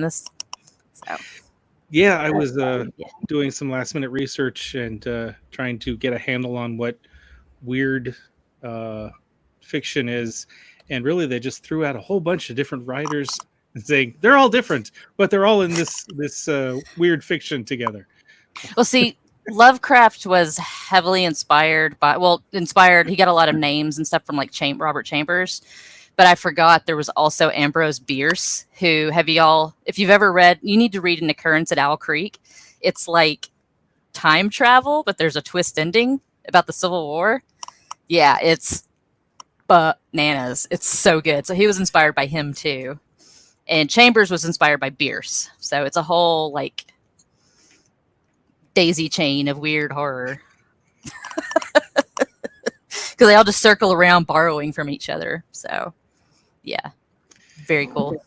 this. So Yeah, I was doing some last minute research and trying to get a handle on what weird uh, fiction is, and really they just threw out a whole bunch of different writers saying they're all different, but they're all in this weird fiction together. well, see, Lovecraft was heavily inspired by, inspired. He got a lot of names and stuff from like Robert Chambers, but I forgot there was also Ambrose Bierce, who if you've ever read, you need to read An Occurrence at Owl Creek. It's like time travel, but there's a twist ending about the Civil War. Yeah, it's bananas. It's so good. So he was inspired by him too. And Chambers was inspired by Bierce. So it's a whole like daisy chain of weird horror. Because they all just circle around borrowing from each other. So yeah, very cool.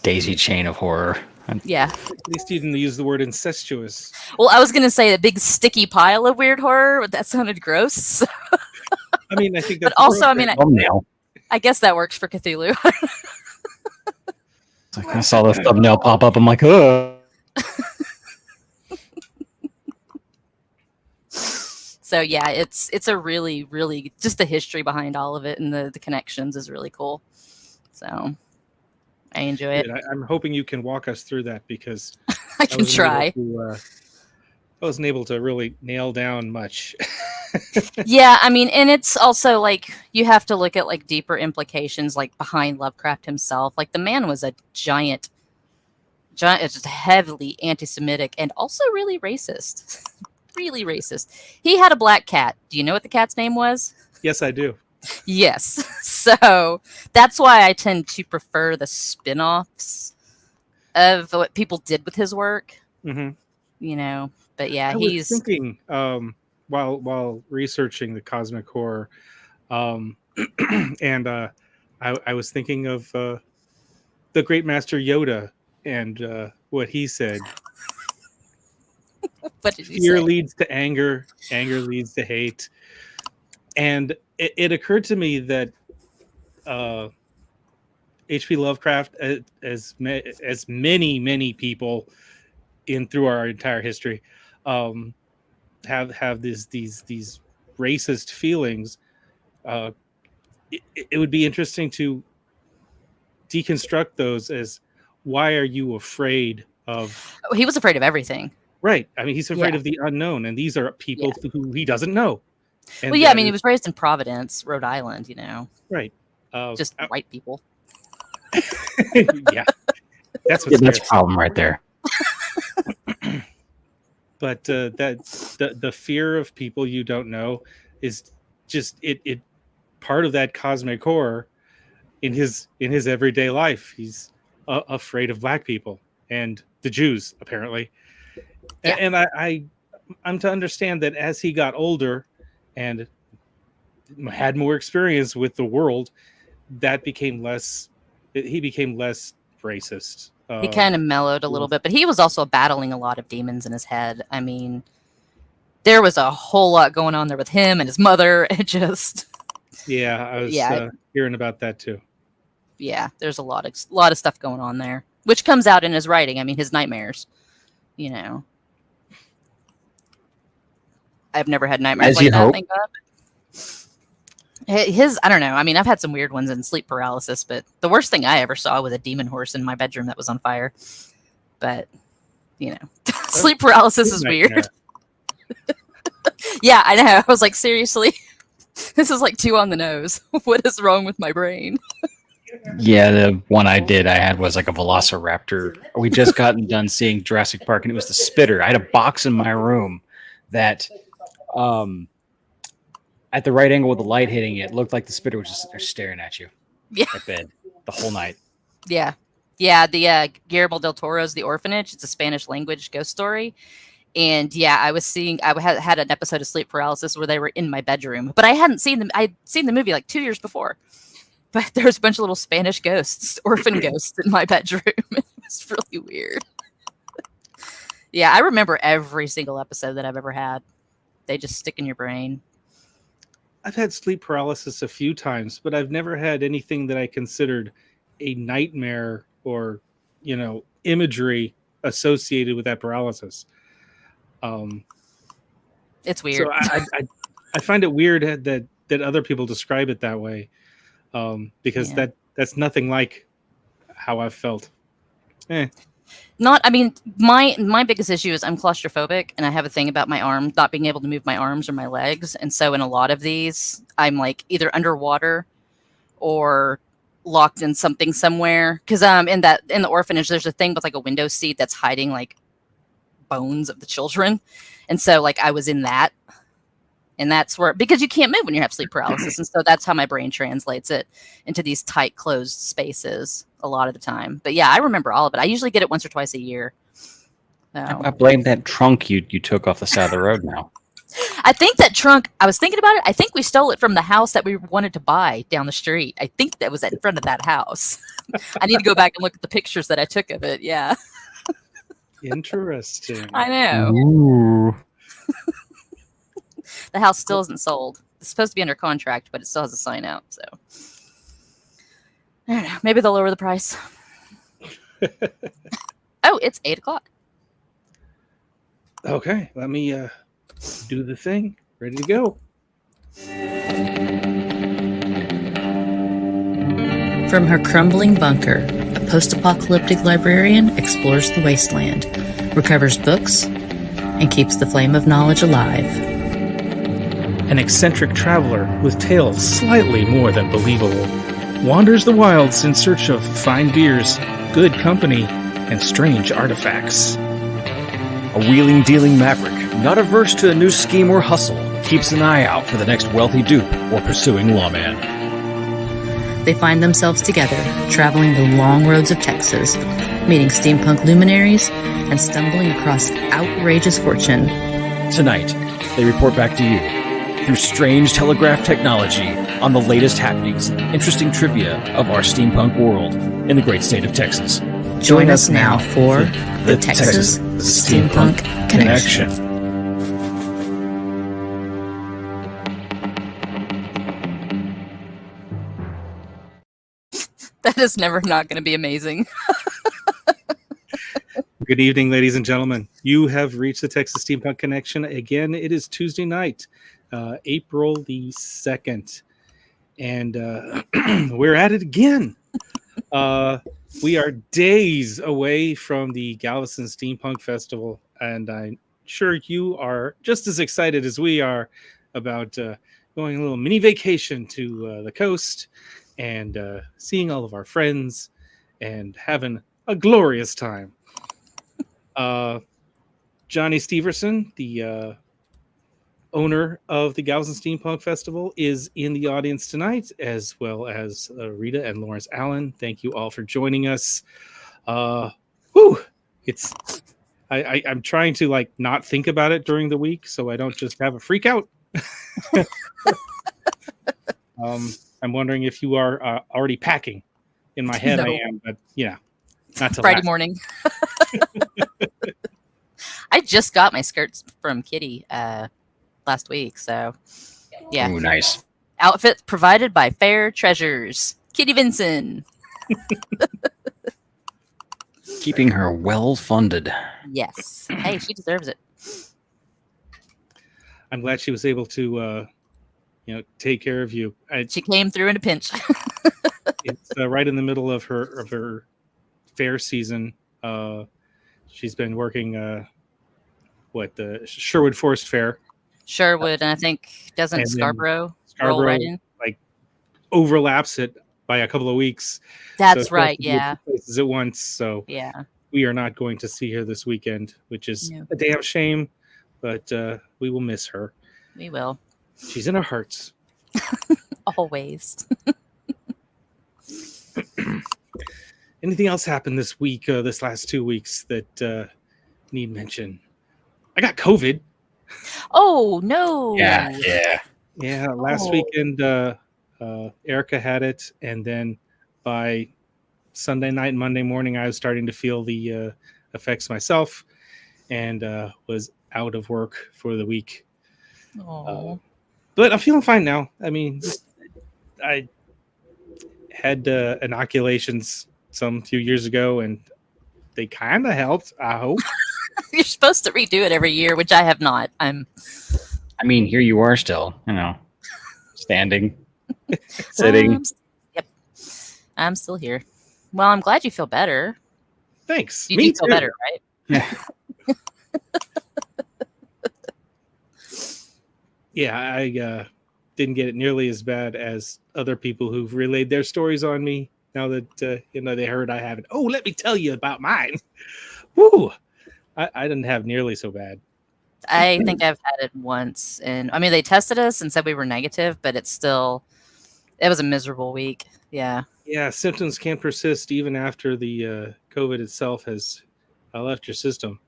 Daisy chain of horror. Yeah. At least you didn't use the word incestuous. Well, I was going to say a big sticky pile of weird horror, but that sounded gross. I mean, I think that's but also, I mean, thumbnail. I guess that works for Cthulhu. I saw the thumbnail pop up. I'm like, oh. So yeah, it's a really, really, just the history behind all of it and the connections is really cool. So I enjoy it. I'm hoping you can walk us through that because I can try. I wasn't able to really nail down much. Yeah, I mean, and it's also like you have to look at like deeper implications like behind Lovecraft himself. Like the man was a giant, just heavily anti-Semitic and also really racist. Really racist. He had a black cat. Do you know what the cat's name was? Yes, I do. Yes. So that's why I tend to prefer the spin-offs of what people did with his work. Mm-hmm. You know, but yeah, I was thinking while researching the cosmic horror, and I was thinking of the great master Yoda and what he said. What did he Fear say? leads to anger, anger leads to hate. And it occurred to me that H.P. Lovecraft, as many people through our entire history, have these racist feelings. It would be interesting to deconstruct those as why are you afraid of? Oh, he was afraid of everything. Right. I mean, he's afraid of the unknown, and these are people who he doesn't know. And well, yeah, I mean, he was raised in Providence, Rhode Island, you know. Right. Just white people. Yeah. That's a problem right there. But the fear of people you don't know is just it part of that cosmic horror in his everyday life. He's afraid of black people and the Jews, apparently. Yeah. And I'm to understand that as he got older and had more experience with the world, that became less. He became less racist. He kind of mellowed a little bit, but he was also battling a lot of demons in his head. I mean, there was a whole lot going on there with him and his mother. It just I was hearing about that too. Yeah, there's a lot of stuff going on there, which comes out in his writing. I mean, his nightmares. You know, I've never had nightmares like that. Thank God. I don't know. I mean, I've had some weird ones in sleep paralysis, but the worst thing I ever saw was a demon horse in my bedroom that was on fire. But, you know, sleep paralysis is weird. Yeah, I know. I was like, seriously, this is like too on the nose. What is wrong with my brain? Yeah, the one I had was like a velociraptor. We just gotten done seeing Jurassic Park, and it was the spitter. I had a box in my room that, at the right angle with the light hitting it, looked like the spitter was just there staring at you. Yeah. At bed the whole night. Yeah. Yeah, the Guillermo del Toro's The Orphanage. It's a Spanish language ghost story. And yeah, I had an episode of sleep paralysis where they were in my bedroom, but I hadn't seen them. I'd seen the movie like 2 years before, but there was a bunch of little Spanish ghosts, orphan ghosts in my bedroom. It was really weird. Yeah, I remember every single episode that I've ever had. They just stick in your brain. I've had sleep paralysis a few times, but I've never had anything that I considered a nightmare or, you know, imagery associated with that paralysis. It's weird. So I find it weird that other people describe it that way, because that's nothing like how I've felt. I mean, my biggest issue is I'm claustrophobic, and I have a thing about my arm not being able to move my arms or my legs, and so in a lot of these, I'm like either underwater or locked in something somewhere. Because in the orphanage, there's a thing with like a window seat that's hiding like bones of the children, and so like I was in that. And that's where, because you can't move when you have sleep paralysis. And so that's how my brain translates it into these tight, closed spaces a lot of the time. But yeah, I remember all of it. I usually get it once or twice a year. So. I blame that trunk you took off the side of the road now. I think that trunk, I was thinking about it. I think we stole it from the house that we wanted to buy down the street. I think that was in front of that house. I need to go back and look at the pictures that I took of it. Yeah. Interesting. I know. Ooh. The house still isn't sold. It's supposed to be under contract, but it still has a sign out. So I don't know. Maybe they'll lower the price. Oh, it's 8:00. Okay, let me do the thing. Ready to go. From her crumbling bunker, a post-apocalyptic librarian explores the wasteland, recovers books, and keeps the flame of knowledge alive. An eccentric traveler with tales slightly more than believable wanders the wilds in search of fine beers, good company, and strange artifacts. A wheeling-dealing maverick, not averse to a new scheme or hustle, keeps an eye out for the next wealthy dupe or pursuing lawman. They find themselves together, traveling the long roads of Texas, meeting steampunk luminaries, and stumbling across outrageous fortune. Tonight, they report back to you through strange telegraph technology on the latest happenings, interesting trivia of our steampunk world in the great state of Texas. Join us now for the Texas Steampunk Connection. That is never not going to be amazing. Good evening, ladies and gentlemen. You have reached the Texas Steampunk Connection. Again, it is Tuesday night, April the 2nd. And we're at it again. We are days away from the Galveston Steampunk Festival. And I'm sure you are just as excited as we are about going a little mini vacation to the coast and seeing all of our friends and having a glorious time. Johnny Steverson, the owner of the Galveston Steampunk Festival, is in the audience tonight, as well as Rita and Lawrence Allen. Thank you all for joining us. It's I'm trying to like not think about it during the week so I don't just have a freak out. I'm wondering if you are already packing. In my head, No. I am, but yeah, not till Friday morning. I just got my skirts from Kitty last week, so yeah. Ooh, nice. Outfit provided by Fair Treasures. Kitty Vinson. Keeping her well funded. Yes. Hey, she deserves it. I'm glad she was able to, take care of you. She came through in a pinch. It's right in the middle of her fair season. She's been working the Sherwood Forest Fair. Sherwood, and I think doesn't And then Scarborough roll right in? like overlaps it by a couple of weeks. That's So right. she has to Yeah. be at two places at once. So Yeah. we are not going to see her this weekend, which is No. a damn shame. But we will miss her. We will. She's in our hearts. Always. Anything else happened this week? This last 2 weeks that need mention? I got COVID. Oh no. Yeah. Yeah, last Oh. weekend, Erica had it, and then by Sunday night and Monday morning, I was starting to feel the effects myself, and was out of work for the week. Oh. But I'm feeling fine now. I mean, I had inoculations some few years ago, and they kind of helped. I hope. You're supposed to redo it every year, which I have not. I mean, here you are still, standing, sitting. Yep. I'm still here. Well, I'm glad you feel better. Thanks. You Me do feel too. better, right? Yeah. Yeah, I didn't get it nearly as bad as other people who've relayed their stories on me. Now that they heard I haven't. Oh, let me tell you about mine. Woo! I didn't have nearly so bad. I think I've had it once, and I mean they tested us and said we were negative, but it was a miserable week. Yeah. Yeah, symptoms can persist even after the COVID itself has left your system.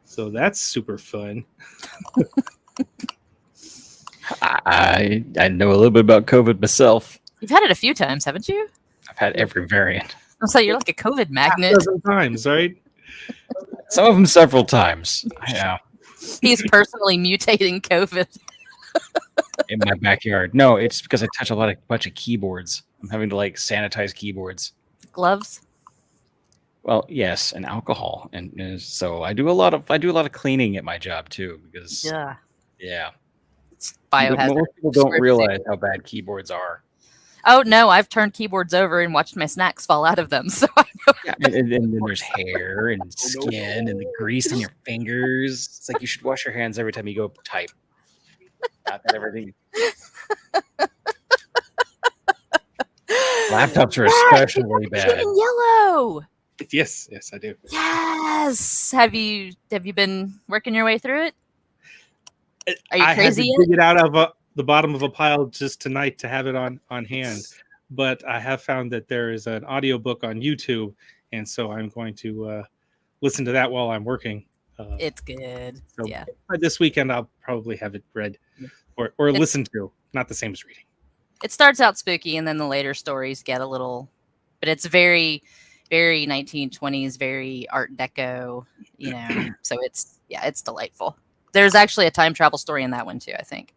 So that's super fun. I know a little bit about COVID myself. You've had it a few times, haven't you? I've had every variant. So you're like a COVID magnet. Dozen times, right? Some of them several times. Yeah. He's personally mutating COVID. In my backyard. No, it's because I touch a bunch of keyboards. I'm having to sanitize keyboards. Gloves. Well, yes, and alcohol, and so I do a lot of cleaning at my job too because yeah. It's biohazard. Most people don't realize how bad keyboards are. Oh no, I've turned keyboards over and watched my snacks fall out of them. So I know. Yeah, and then there's hair and skin and the grease on your fingers. It's like you should wash your hands every time you go type. Not that everything. Laptops are especially bad. Getting yellow. Yes, I do. Yes. Have you been working your way through it? Are you I crazy had to yet? dig it out of the bottom of a pile just tonight to have it on hand. But I have found that there is an audiobook on YouTube, and so I'm going to listen to that while I'm working. It's good. So Yeah. this weekend I'll probably have it read or listened to. Not the same as reading. It starts out spooky, and then the later stories get a little, but it's very, very 1920s, very Art Deco, So it's delightful. There's actually a time travel story in that one too, I think.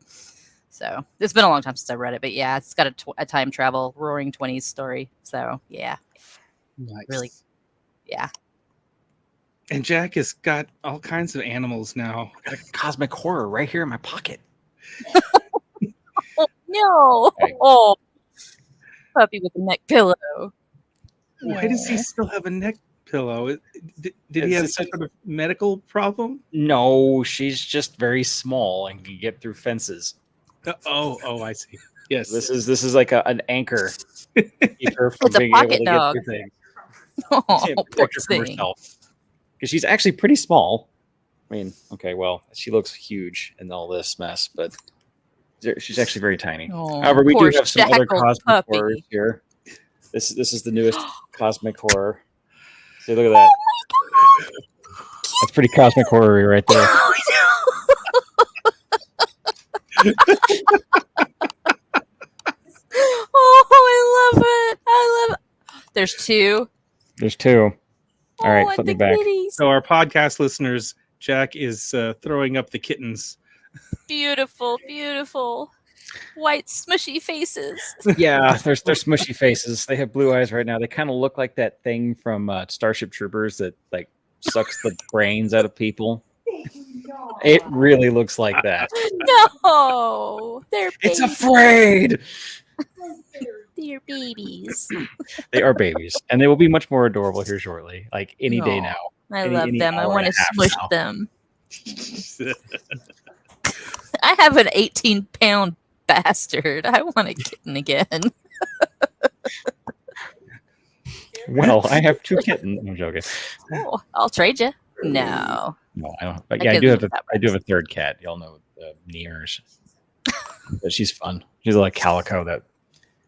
So it's been a long time since I read it, but yeah, it's got a time travel roaring 20s story. So yeah, Nice. really, yeah. And Jack has got all kinds of animals now. Got a cosmic horror right here in my pocket. Oh, no, Right. oh, puppy with a neck pillow. Why does he still have a neck pillow? Did he have some sort of medical problem? No, she's just very small and can get through fences. Oh, I see. Yes. This is like an anchor. Keep her from It's a being pocket able to dog. get through things. Oh, Yeah, poor protect her from thing. herself. Because she's actually pretty small. I mean, okay, well, she looks huge in all this mess, but she's actually very tiny. Oh, However, we do poor have some other shackled cosmic puppy. horrors here. This is the newest cosmic horror. See, look at that. That's pretty cosmic horror right there. Oh, I love it. I love it. There's two. There's two. All right, and flip the me back. kitties. So our podcast listeners, Jack is throwing up the kittens. Beautiful, beautiful. White, smushy faces. Yeah, they're smushy faces. They have blue eyes right now. They kind of look like that thing from Starship Troopers that sucks the brains out of people. It really looks like that. No, they're It's babies. afraid. They're babies. They are babies, and they will be much more adorable here shortly. Like any day Aw. now. I Any- love any them. I hour want and to a half smush now. them. I have an 18-pound bastard. I want a kitten again. Well, I have two kittens. I'm joking. Oh, I'll trade you. No. No, I don't. But I yeah, I could do have live I do have a third cat. Y'all know Nears. But she's fun. She's like calico that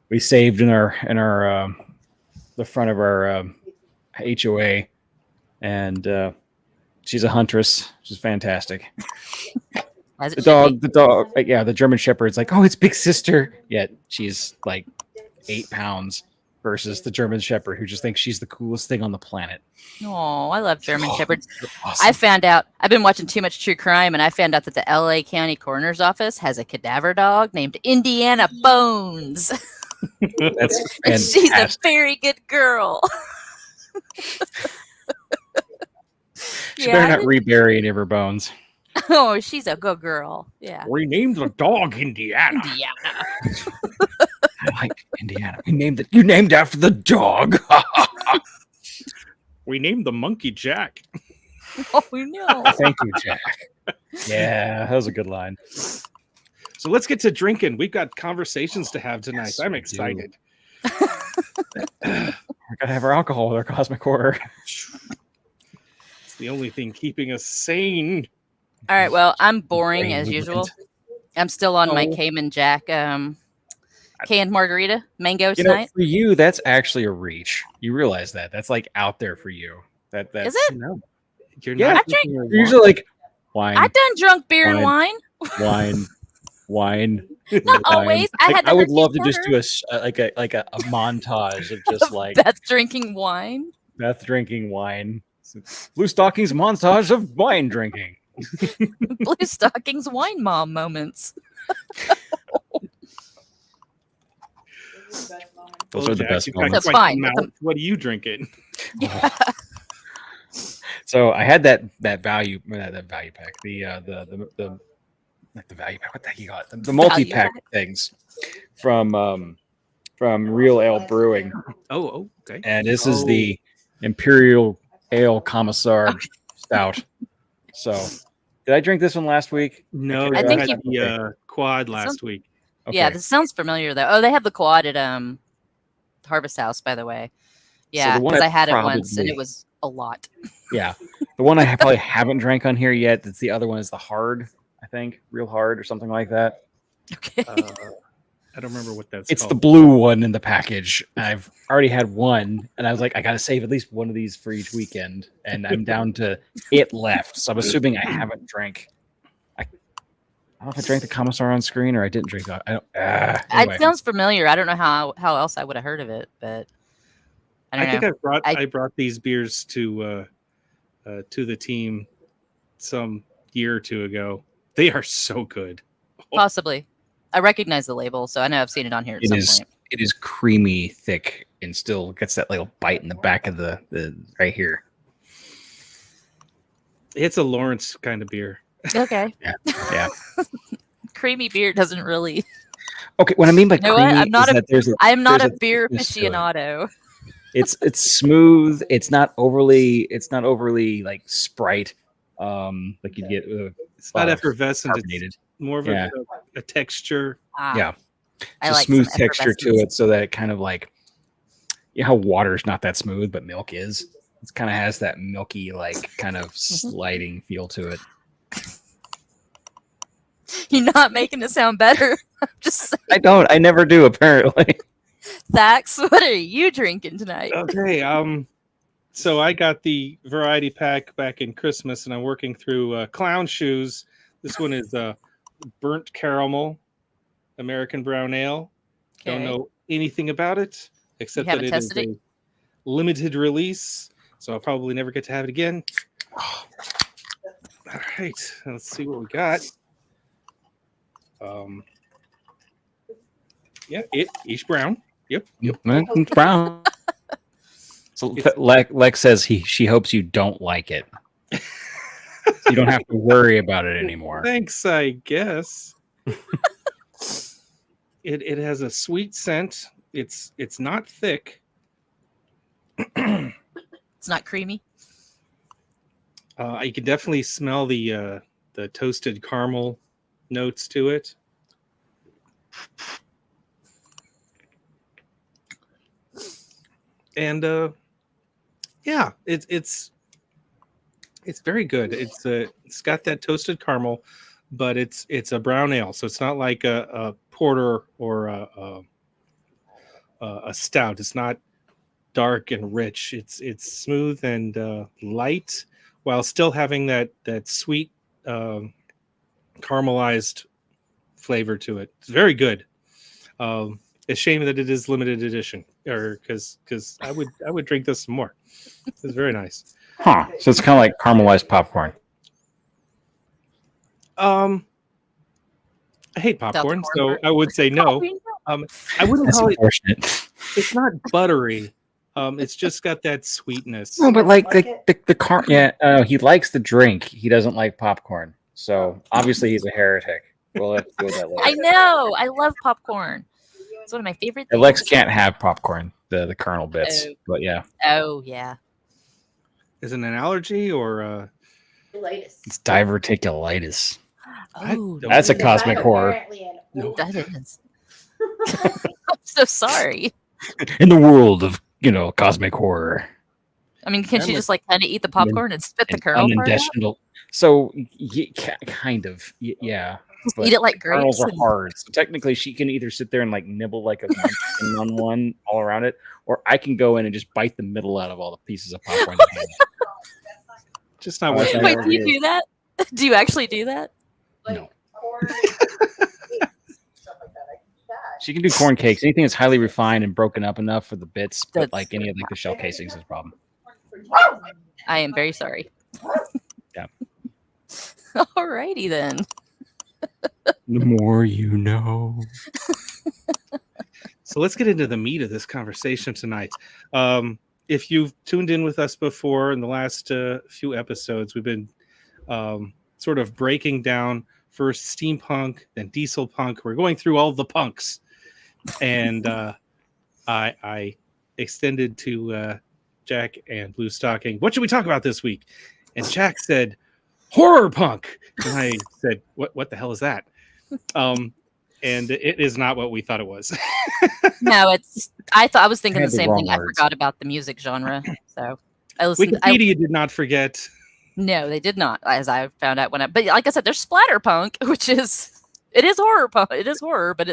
we saved in our the front of our HOA, and she's a huntress. She's fantastic. As it The should be. dog, yeah, the German Shepherd's like, oh, it's big sister. Yet she's like 8 pounds versus the German Shepherd, who just thinks she's the coolest thing on the planet. Oh, I love German Oh, Shepherds. they're awesome. I found out, I've been watching too much true crime, and I found out that the LA County Coroner's Office has a cadaver dog named Indiana Bones. That's And she's a fantastic. very good girl. She better not rebury any of her bones. Oh, she's a good girl. Yeah. We named the dog Indiana. Indiana. I like Indiana. You named after the dog. We named the monkey Jack. Oh no. Thank you, Jack. Yeah, that was a good line. So let's get to drinking. We've got conversations to have tonight. Yes, I'm we excited. We're gonna have our alcohol with our cosmic horror. It's the only thing keeping us sane. All right. Well, I'm boring Brain as movement. usual. I'm still on my Oh. Cayman Jack canned margarita mango You know, tonight. for you, that's actually a reach. You realize that? That's like out there for you. That's Is it? No, you're Yeah. not. I drink- drinking your You're usually like wine, I've done drunk beer and wine. wine, wine. Not wine. always. I Like, had I would never love to seen just do a montage of just like Beth drinking wine. Beth drinking wine. Blue Stockings montage of wine drinking. Blue Stockings wine mom moments. Those are the Jack, best you've got moments. That's quite fine. the That's mouth. What are you drinking? So I had that value pack, the not the value pack. What the heck you got? The multi pack things from Real Ale Brewing, Oh, okay. and this is the Imperial Ale Commissar Stout. So, did I drink this one last week? No, I you think had you- the quad last week. Okay. Yeah, this sounds familiar though. Oh, they have the quad at Harvest House, by the way. Yeah, the one because I I had it once and probably- it was a lot. Yeah, the one I probably haven't drank on here yet. That's the other one is the hard, I think, real hard or something like that. Okay. I don't remember what that's It's called. the blue one in the package. I've already had one, and I was like, I gotta save at least one of these for each weekend, and I'm down to it left. So I'm assuming I haven't drank. I don't know if I drank the Commissar on screen or I didn't drink that. I don't. Anyway. It sounds familiar. I don't know how else I would have heard of it, but I don't I think know. I brought these beers to the team some year or two ago. They are so good. Possibly. I recognize the label, so I know I've seen it on here at It some is. point. It is creamy, thick, and still gets that little bite in the back of the right here. It's a Lawrence kind of beer. Okay. Yeah. Creamy beer doesn't really. Okay. What I mean by You know what? creamy I'm not is a- that there's I am not There's a a beer thickness to it. aficionado. it's smooth. It's not overly like Sprite. Like you get It's not uh, effervescent. carbonated. It's more of Yeah. a texture. Yeah. I It's like a smooth some texture to effervescence. it, so that it kind of like, you know how water's not that smooth, but milk is. It kind of has that milky, like kind of sliding feel to it. You're not making it sound better. I'm just saying. I don't. I never do. Apparently. Thax, what are you drinking tonight? Okay. So I got the variety pack back in Christmas, and I'm working through Clown Shoes. This one is burnt caramel American brown ale. Don't know anything about it except that haven't it is tested it? a limited release, so I'll probably never get to have it again. All right, let's see what we got. Yeah, each brown. Yep. It's brown. So Lex says she hopes you don't like it. You don't have to worry about it anymore. Thanks, I guess. It has a sweet scent. It's not thick. It's not creamy. You can definitely smell the toasted caramel notes to it. And yeah, it's very good. It's got that toasted caramel, but it's a brown ale, so it's not like a porter or a stout. It's not dark and rich. It's smooth and light, while still having that sweet caramelized flavor to it. It's very good. It's a shame that it is limited edition, or because I would drink this some more. It's very nice. Huh. So it's kind of like caramelized popcorn. I hate popcorn, so corn. I would say no. I wouldn't That's call it. unfortunate. It's not buttery. It's just got that sweetness. No, but like the car. Yeah, he likes the drink. He doesn't like popcorn. So obviously he's a heretic. We'll have to deal with that later. I know. I love popcorn. It's one of my favorite things. Lex can't have popcorn, the kernel bits. Oh. But yeah. Oh, yeah. Is it an allergy or It's diverticulitis. Oh, That's a cosmic horror. No. that is. I'm so sorry. In the world of, cosmic horror. I mean, can she just like kind of eat the popcorn and spit the And kernel part out? unintestinal. So, kind of. Yeah. Just But eat it like kernels grapes. are hard. So technically, she can either sit there and like nibble like a munchkin on one all around it, or I can go in and just bite the middle out of all the pieces of popcorn. Just not worth it. Wait, do you do that? Do you actually do that? No. She can do corn cakes. Anything that's highly refined and broken up enough for the bits, but That's- like any of like the shell casings is a problem. I am very sorry. Yeah. Alrighty then. The more you know. So let's get into the meat of this conversation tonight. If you've tuned in with us before in the last few episodes, we've been sort of breaking down first steampunk, then diesel punk. We're going through all the punks. And I extended to Jack and Blue Stocking, what should we talk about this week? And Jack said, horror punk. And I said, what the hell is that? And it is not what we thought it was. No, I was thinking had the the same wrong thing. I words. forgot about the music genre. So I listened. Wikipedia did not forget. No, they did not, as I found out but like I said, there's splatterpunk, which is horror punk. It is horror, but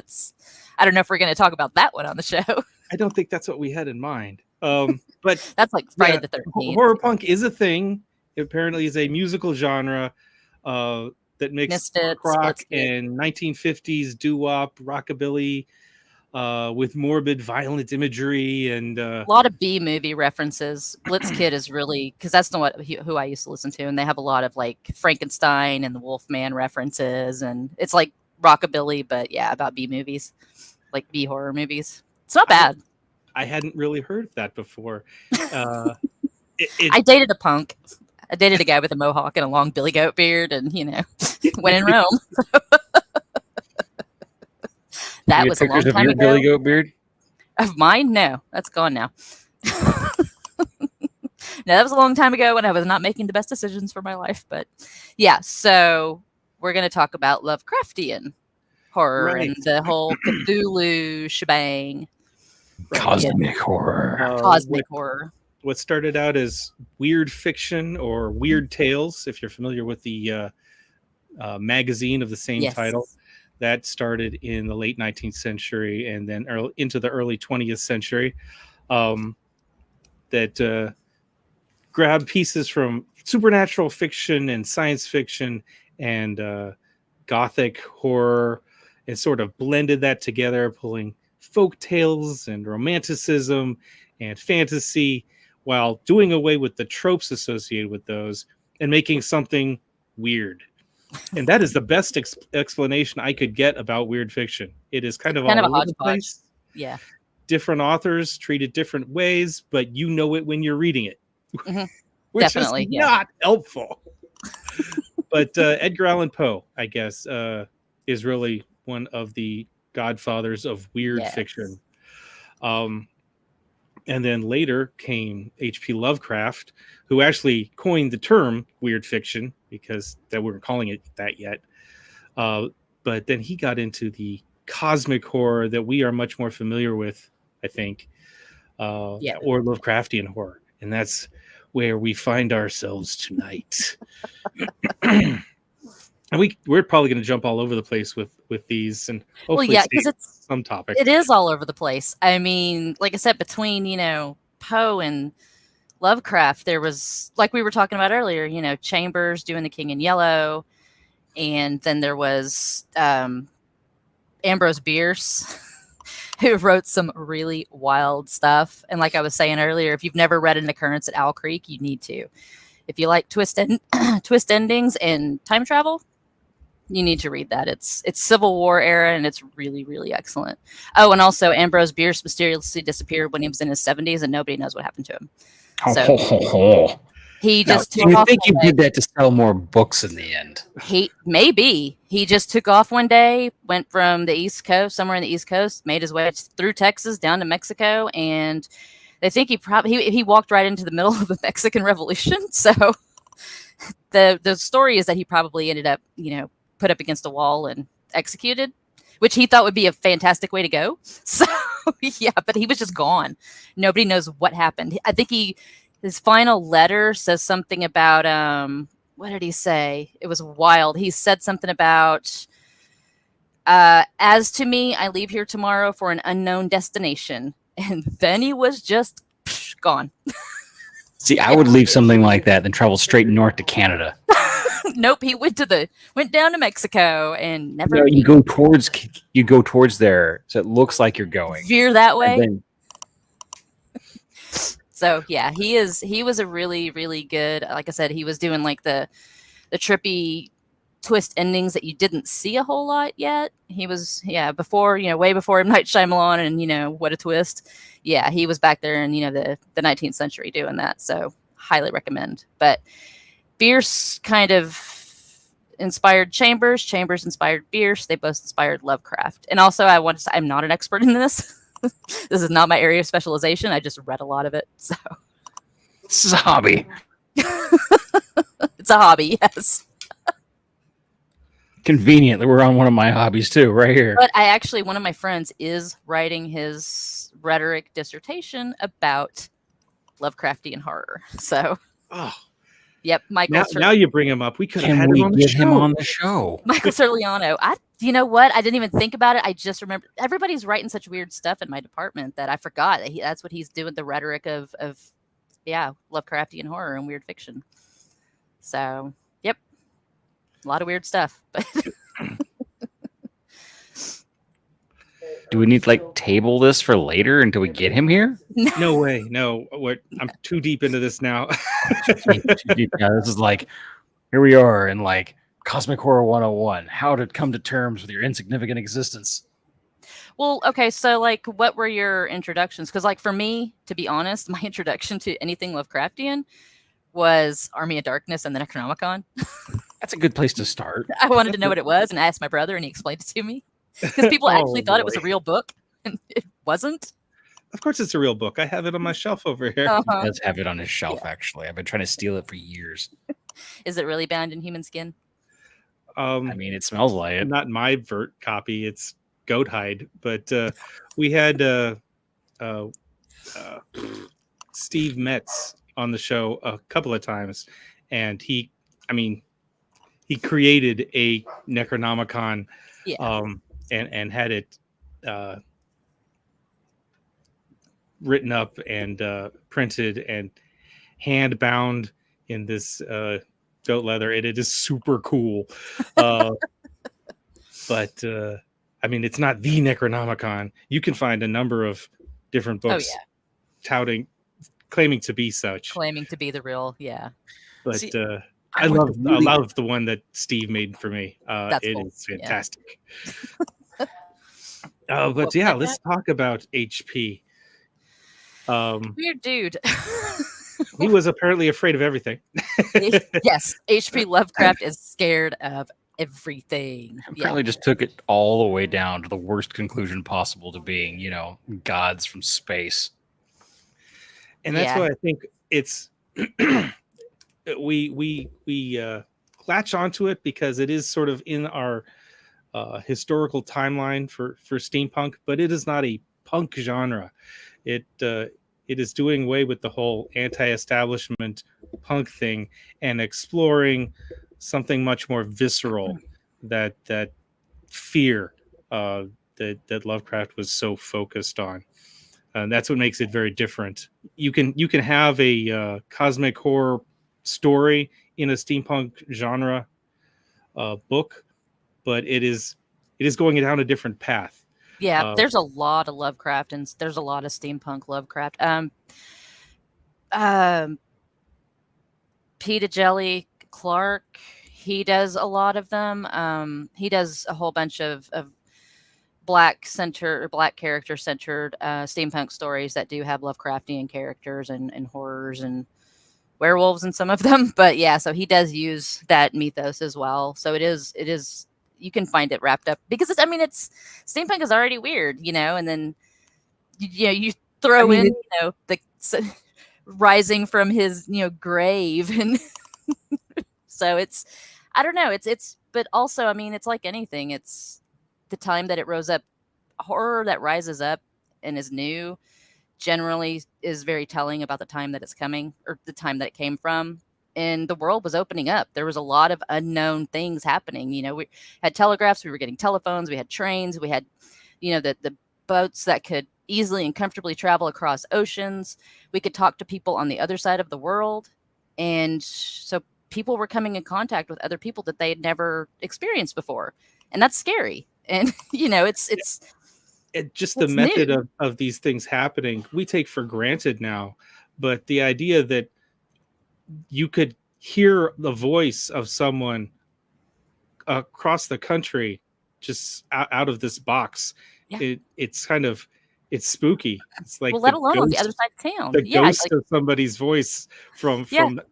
I don't know if we're going to talk about that one on the show. I don't think that's what we had in mind. But That's like Friday Yeah, the 13th. horror punk is a thing. It apparently is a musical genre that mixed Misfits, rock Blitzkid. and 1950s doo-wop, rockabilly with morbid, violent imagery and A lot of B movie references. Blitzkid is really because that's who I used to listen to, and they have a lot of like Frankenstein and the Wolfman references, and it's like rockabilly, but yeah, about B movies, like B horror movies. It's not bad. I hadn't really heard of that before. I dated a punk. I dated a guy with a mohawk and a long billy goat beard, and when in Rome. That You was get a long pictures of time your ago. Billy Goat beard? Of mine? No, that's gone now. No, that was a long time ago when I was not making the best decisions for my life. But yeah, so we're going to talk about Lovecraftian horror Right. and the whole Cthulhu shebang. Cosmic horror. Cosmic horror. What started out as weird fiction or weird tales, if you're familiar with the magazine of the same Yes. title, that started in the late 19th century and then into the early 20th century. That grabbed pieces from supernatural fiction and science fiction and gothic horror and sort of blended that together, pulling folk tales and romanticism and fantasy while doing away with the tropes associated with those and making something weird. And that is the best explanation I could get about weird fiction. It is kind of a all over the hodgepodge. place. Yeah. Different authors treat it different ways, but you know it when you're reading it, Mhm. which Definitely, is yeah. not helpful. But Edgar Allan Poe, I guess, is really one of the godfathers of weird Yes. fiction. And then later came H.P. Lovecraft, who actually coined the term weird fiction because they weren't calling it that yet. But then he got into the cosmic horror that we are much more familiar with, I think, or Lovecraftian horror. And that's where we find ourselves tonight. And we're probably going to jump all over the place with these and hopefully Well, yeah, stay because on some topic. it is all over the place. I mean, like I said, between Poe and Lovecraft, there was, like we were talking about earlier, Chambers doing The King in Yellow, and then there was Ambrose Bierce, who wrote some really wild stuff. And like I was saying earlier, if you've never read An Occurrence at Owl Creek, you need to. If you like twist endings and time travel, You need to read that. It's Civil War era, and it's really, really excellent. Oh, and also Ambrose Bierce mysteriously disappeared when he was in his 70s, and nobody knows what happened to him. So he Now, just do took you off. think he did that to sell more books in the end? He just took off one day, went from the East Coast, somewhere in the East Coast, made his way through Texas down to Mexico, and they think he walked right into the middle of the Mexican Revolution. So the story is that he probably ended up, put up against a wall and executed, which he thought would be a fantastic way to go. So yeah, but he was just gone. Nobody knows what happened. I think his final letter says something about what did he say? It was wild. He said something about as to me, I leave here tomorrow for an unknown destination. And then he was just gone. See, I would leave something like that than travel straight north to Canada. Nope, he went down to Mexico and never. No, you go towards there, so it looks like you're going. Veer that way. Then, so yeah, he was a really, really good. Like I said, he was doing like the trippy twist endings that you didn't see a whole lot yet. He was before way before M. Night Shyamalan and What a Twist. Yeah, he was back there in the 19th century doing that. So highly recommend. But Bierce kind of inspired Chambers. Chambers inspired Bierce. They both inspired Lovecraft. And also, I want to say I'm not an expert in this. This is not my area of specialization. I just read a lot of it. So this is a hobby. It's a hobby, yes. Convenient that we're on one of my hobbies too, right here. But one of my friends is writing his rhetoric dissertation about Lovecraftian horror. So, yep, Michael. Now you bring him up. We could have had Can him on we the get show. him on the show? Michael Serliano. You know what? I didn't even think about it. I just remember everybody's writing such weird stuff in my department that I forgot that that's what he's doing, the rhetoric of Lovecraftian horror and weird fiction. So, yep, a lot of weird stuff. But Do we need to table this for later until we get him here? No way. No, I'm too deep into this now. Yeah, this is here we are in Cosmic Horror 101, how to come to terms with your insignificant existence. Well, okay, so what were your introductions? Because for me, to be honest, my introduction to anything Lovecraftian was Army of Darkness and the Necronomicon. That's a good place to start. I wanted to know what it was, and I asked my brother, and he explained it to me. Because people actually thought it was a real book, and it wasn't. Of course, it's a real book. I have it on my shelf over here. He does have it on his shelf, actually. I've been trying to steal it for years. Is it really bound in human skin? It smells like it. Not my Vert copy. It's goat hide. But we had Steve Metz on the show a couple of times, and he created a Necronomicon, and had it written up and printed and hand bound in this goat leather. It is super cool. But it's not the Necronomicon. You can find a number of different books claiming to be such. Claiming to be the real, yeah. But See, I love the one that Steve made for me. It cool. is fantastic. But yeah, let's talk about HP. Weird dude. He was apparently afraid of everything. Yes, H.P. Lovecraft is scared of everything. Apparently just took it all the way down to the worst conclusion possible to being, gods from space. And that's why I think it's we latch onto it because it is sort of in our historical timeline for steampunk, but it is not a punk genre. It is doing away with the whole anti-establishment punk thing and exploring something much more visceral, that fear that Lovecraft was so focused on. And that's what makes it very different. You can have a cosmic horror story in a steampunk genre book, but it is going down a different path. Yeah, there's a lot of Lovecraft and there's a lot of steampunk Lovecraft. Peter Jelly Clark, He does a lot of them. He does a whole bunch of black character centered steampunk stories that do have Lovecraftian characters and horrors and werewolves in some of them. But yeah, so he does use that mythos as well. So it is you can find it wrapped up because it's steampunk is already weird, and then you throw in the rising from his grave, and so it's I don't know, it's but also it's like anything, it's the time that it rose up. Horror that rises up and is new generally is very telling about the time that it's coming or the time that it came from. And the world was opening up. There was a lot of unknown things happening. We had telegraphs, we were getting telephones, we had trains, we had, the boats that could easily and comfortably travel across oceans. We could talk to people on the other side of the world. And so people were coming in contact with other people that they had never experienced before. And that's scary. And, it's just the method of these things happening, we take for granted now. But the idea that you could hear the voice of someone across the country just out of this box, it's spooky. It's like, well, let alone on the other side of town. The ghost of somebody's voice from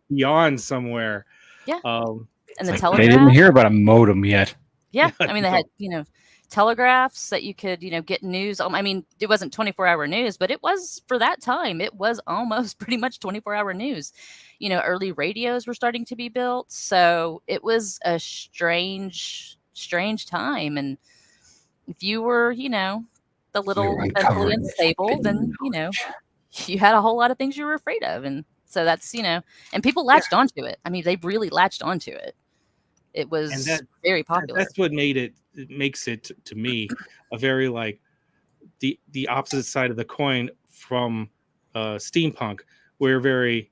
beyond somewhere. Yeah. And the telegraph. They didn't hear about a modem yet. Yeah. They had, telegraphs that you could, get news. It wasn't 24-hour news, but it was, for that time, it was almost pretty much 24-hour news. Early radios were starting to be built. So it was a strange time. And if you were, the little mentally unstable, then, you had a whole lot of things you were afraid of. And so that's, and people latched onto it. They really latched onto it. It was very popular. That's what makes it to me a very like the opposite side of the coin from steampunk. We're very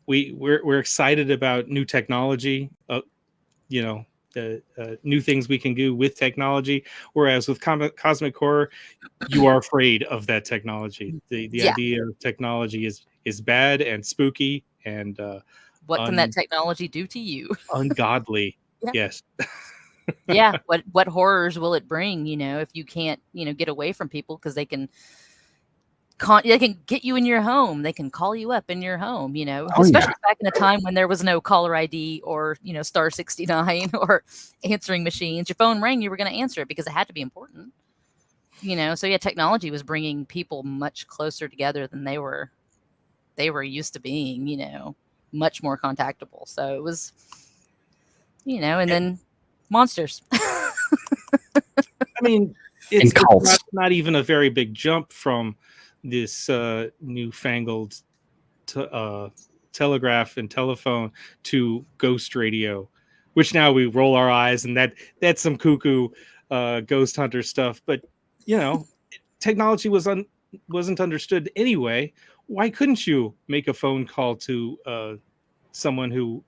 we're excited about new technology, the new things we can do with technology. Whereas with cosmic horror, you are afraid of that technology. The idea of technology is bad and spooky and what can that technology do to you? Ungodly. Yes. Yeah. What horrors will it bring? If you can't, get away from people because they can get you in your home. They can call you up in your home, especially back in a time when there was no caller ID or, star 69 or answering machines. Your phone rang, you were going to answer it because it had to be important, So technology was bringing people much closer together than they were used to being, much more contactable. So it was, and then monsters. It's not even a very big jump from this newfangled telegraph and telephone to ghost radio, which now we roll our eyes and that's some cuckoo ghost hunter stuff. But technology wasn't understood anyway. Why couldn't you make a phone call to someone who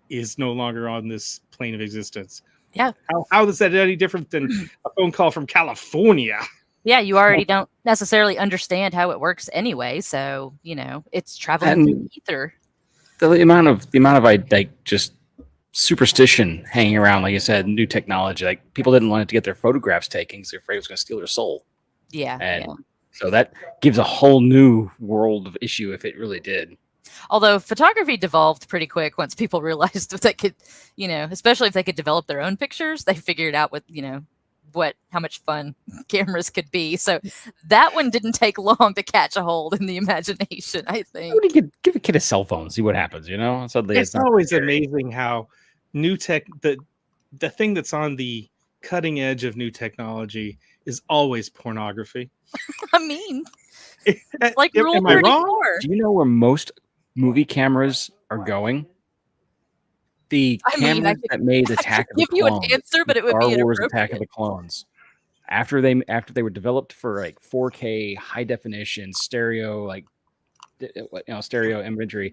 is no longer on this plane of existence? Yeah. How is that any different than a phone call from California? Yeah, you already don't necessarily understand how it works anyway. So, it's traveling through ether. The amount of just superstition hanging around, like you said, new technology. Like people didn't want to get their photographs taken because they're afraid it was going to steal their soul. Yeah. And so that gives a whole new world of issue if it really did. Although photography devolved pretty quick once people realized that they could, especially if they could develop their own pictures, they figured out how much fun cameras could be. So that one didn't take long to catch a hold in the imagination, I think. You could give a kid a cell phone, see what happens, Suddenly it's always amazing how new tech, the thing that's on the cutting edge of new technology is always pornography. It's like Rule 34. Am I wrong? Do you know where most movie cameras are going? The cameras that made Attack of the Clones. Give you an answer, but it would be Star Wars Attack of the Clones. After they were developed for like 4K high definition stereo, stereo imagery,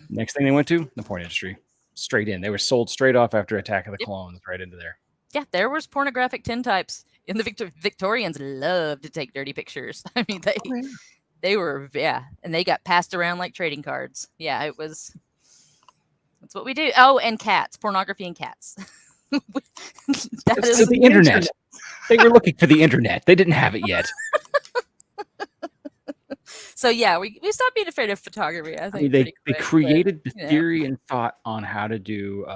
next thing they went to the porn industry. Straight in. They were sold straight off after Attack of the Clones, right into there. Yeah, there was pornographic tintypes. And the Victorians loved to take dirty pictures. They were, and they got passed around like trading cards. Yeah, it was That's what we do. Oh, and cats, pornography and cats. That So is the internet. They were looking for the internet. They didn't have it yet. so yeah. We stopped being afraid of photography. I think I mean, pretty they quick, created but, the theory and thought on how to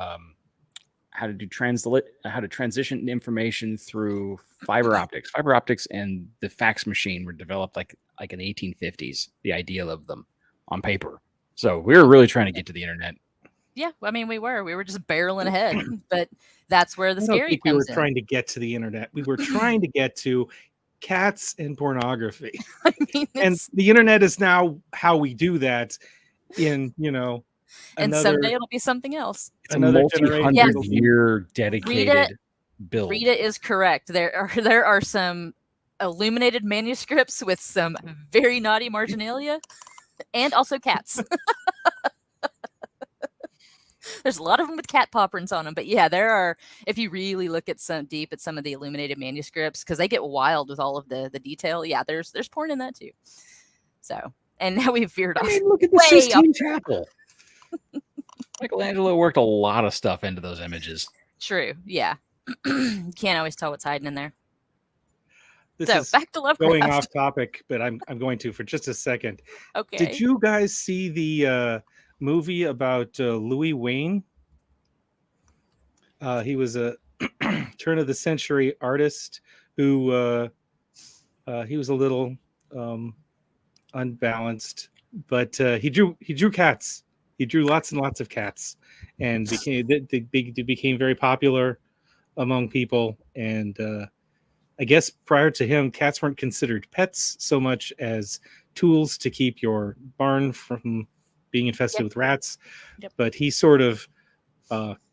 transition information through fiber optics. Fiber optics and the fax machine were developed like in the 1850s. The ideal of them on paper. So we were really trying to get to the internet. Yeah, I mean, we were just barreling ahead, but that's where the I don't scary think we were comes in. trying to get to the internet. We were trying to get to cats and pornography. I mean, And the internet is now how we do that in, and another someday it'll be something else. It's a another generation. multi-hundred-year dedicated build. Rita is correct. There are some illuminated manuscripts with some very naughty marginalia, and also cats. There's a lot of them with cat paw prints on them, but yeah, there are. If you really look at some of the illuminated manuscripts, because they get wild with all of the detail. Yeah, there's porn in that too. So, and now we've veered off. I mean, look at the way Sistine off. Chapel. Michelangelo worked a lot of stuff into those images. True. Yeah. Can't always tell what's hiding in there. This So is back to Lovecraft. going off topic, but I'm going to for just a second. Okay. Did you guys see the movie about Louis Wayne? He was a turn of the century artist who he was a little unbalanced, but he drew cats. He drew lots and lots of cats, and became very popular among people. And I guess prior to him, cats weren't considered pets so much as tools to keep your barn from being infested with rats. Yep. But he sort of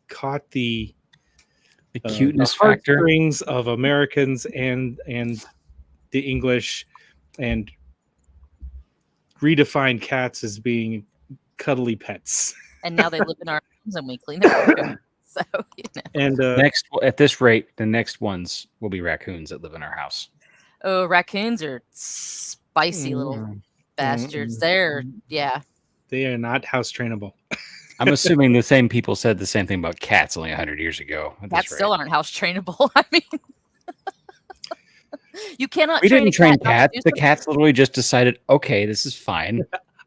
caught the cuteness factor heartstrings of Americans and the English, and redefined cats as being cuddly pets. And now they live in our homes and we clean them. So, And next, at this rate, the next ones will be raccoons that live in our house. Oh, raccoons are spicy little bastards. They're they are not house trainable. I'm assuming the same people said the same thing about cats only 100 years ago. Cats still aren't house trainable. I mean, you cannot. We didn't train cat cats. The cats literally just decided, okay, this is fine.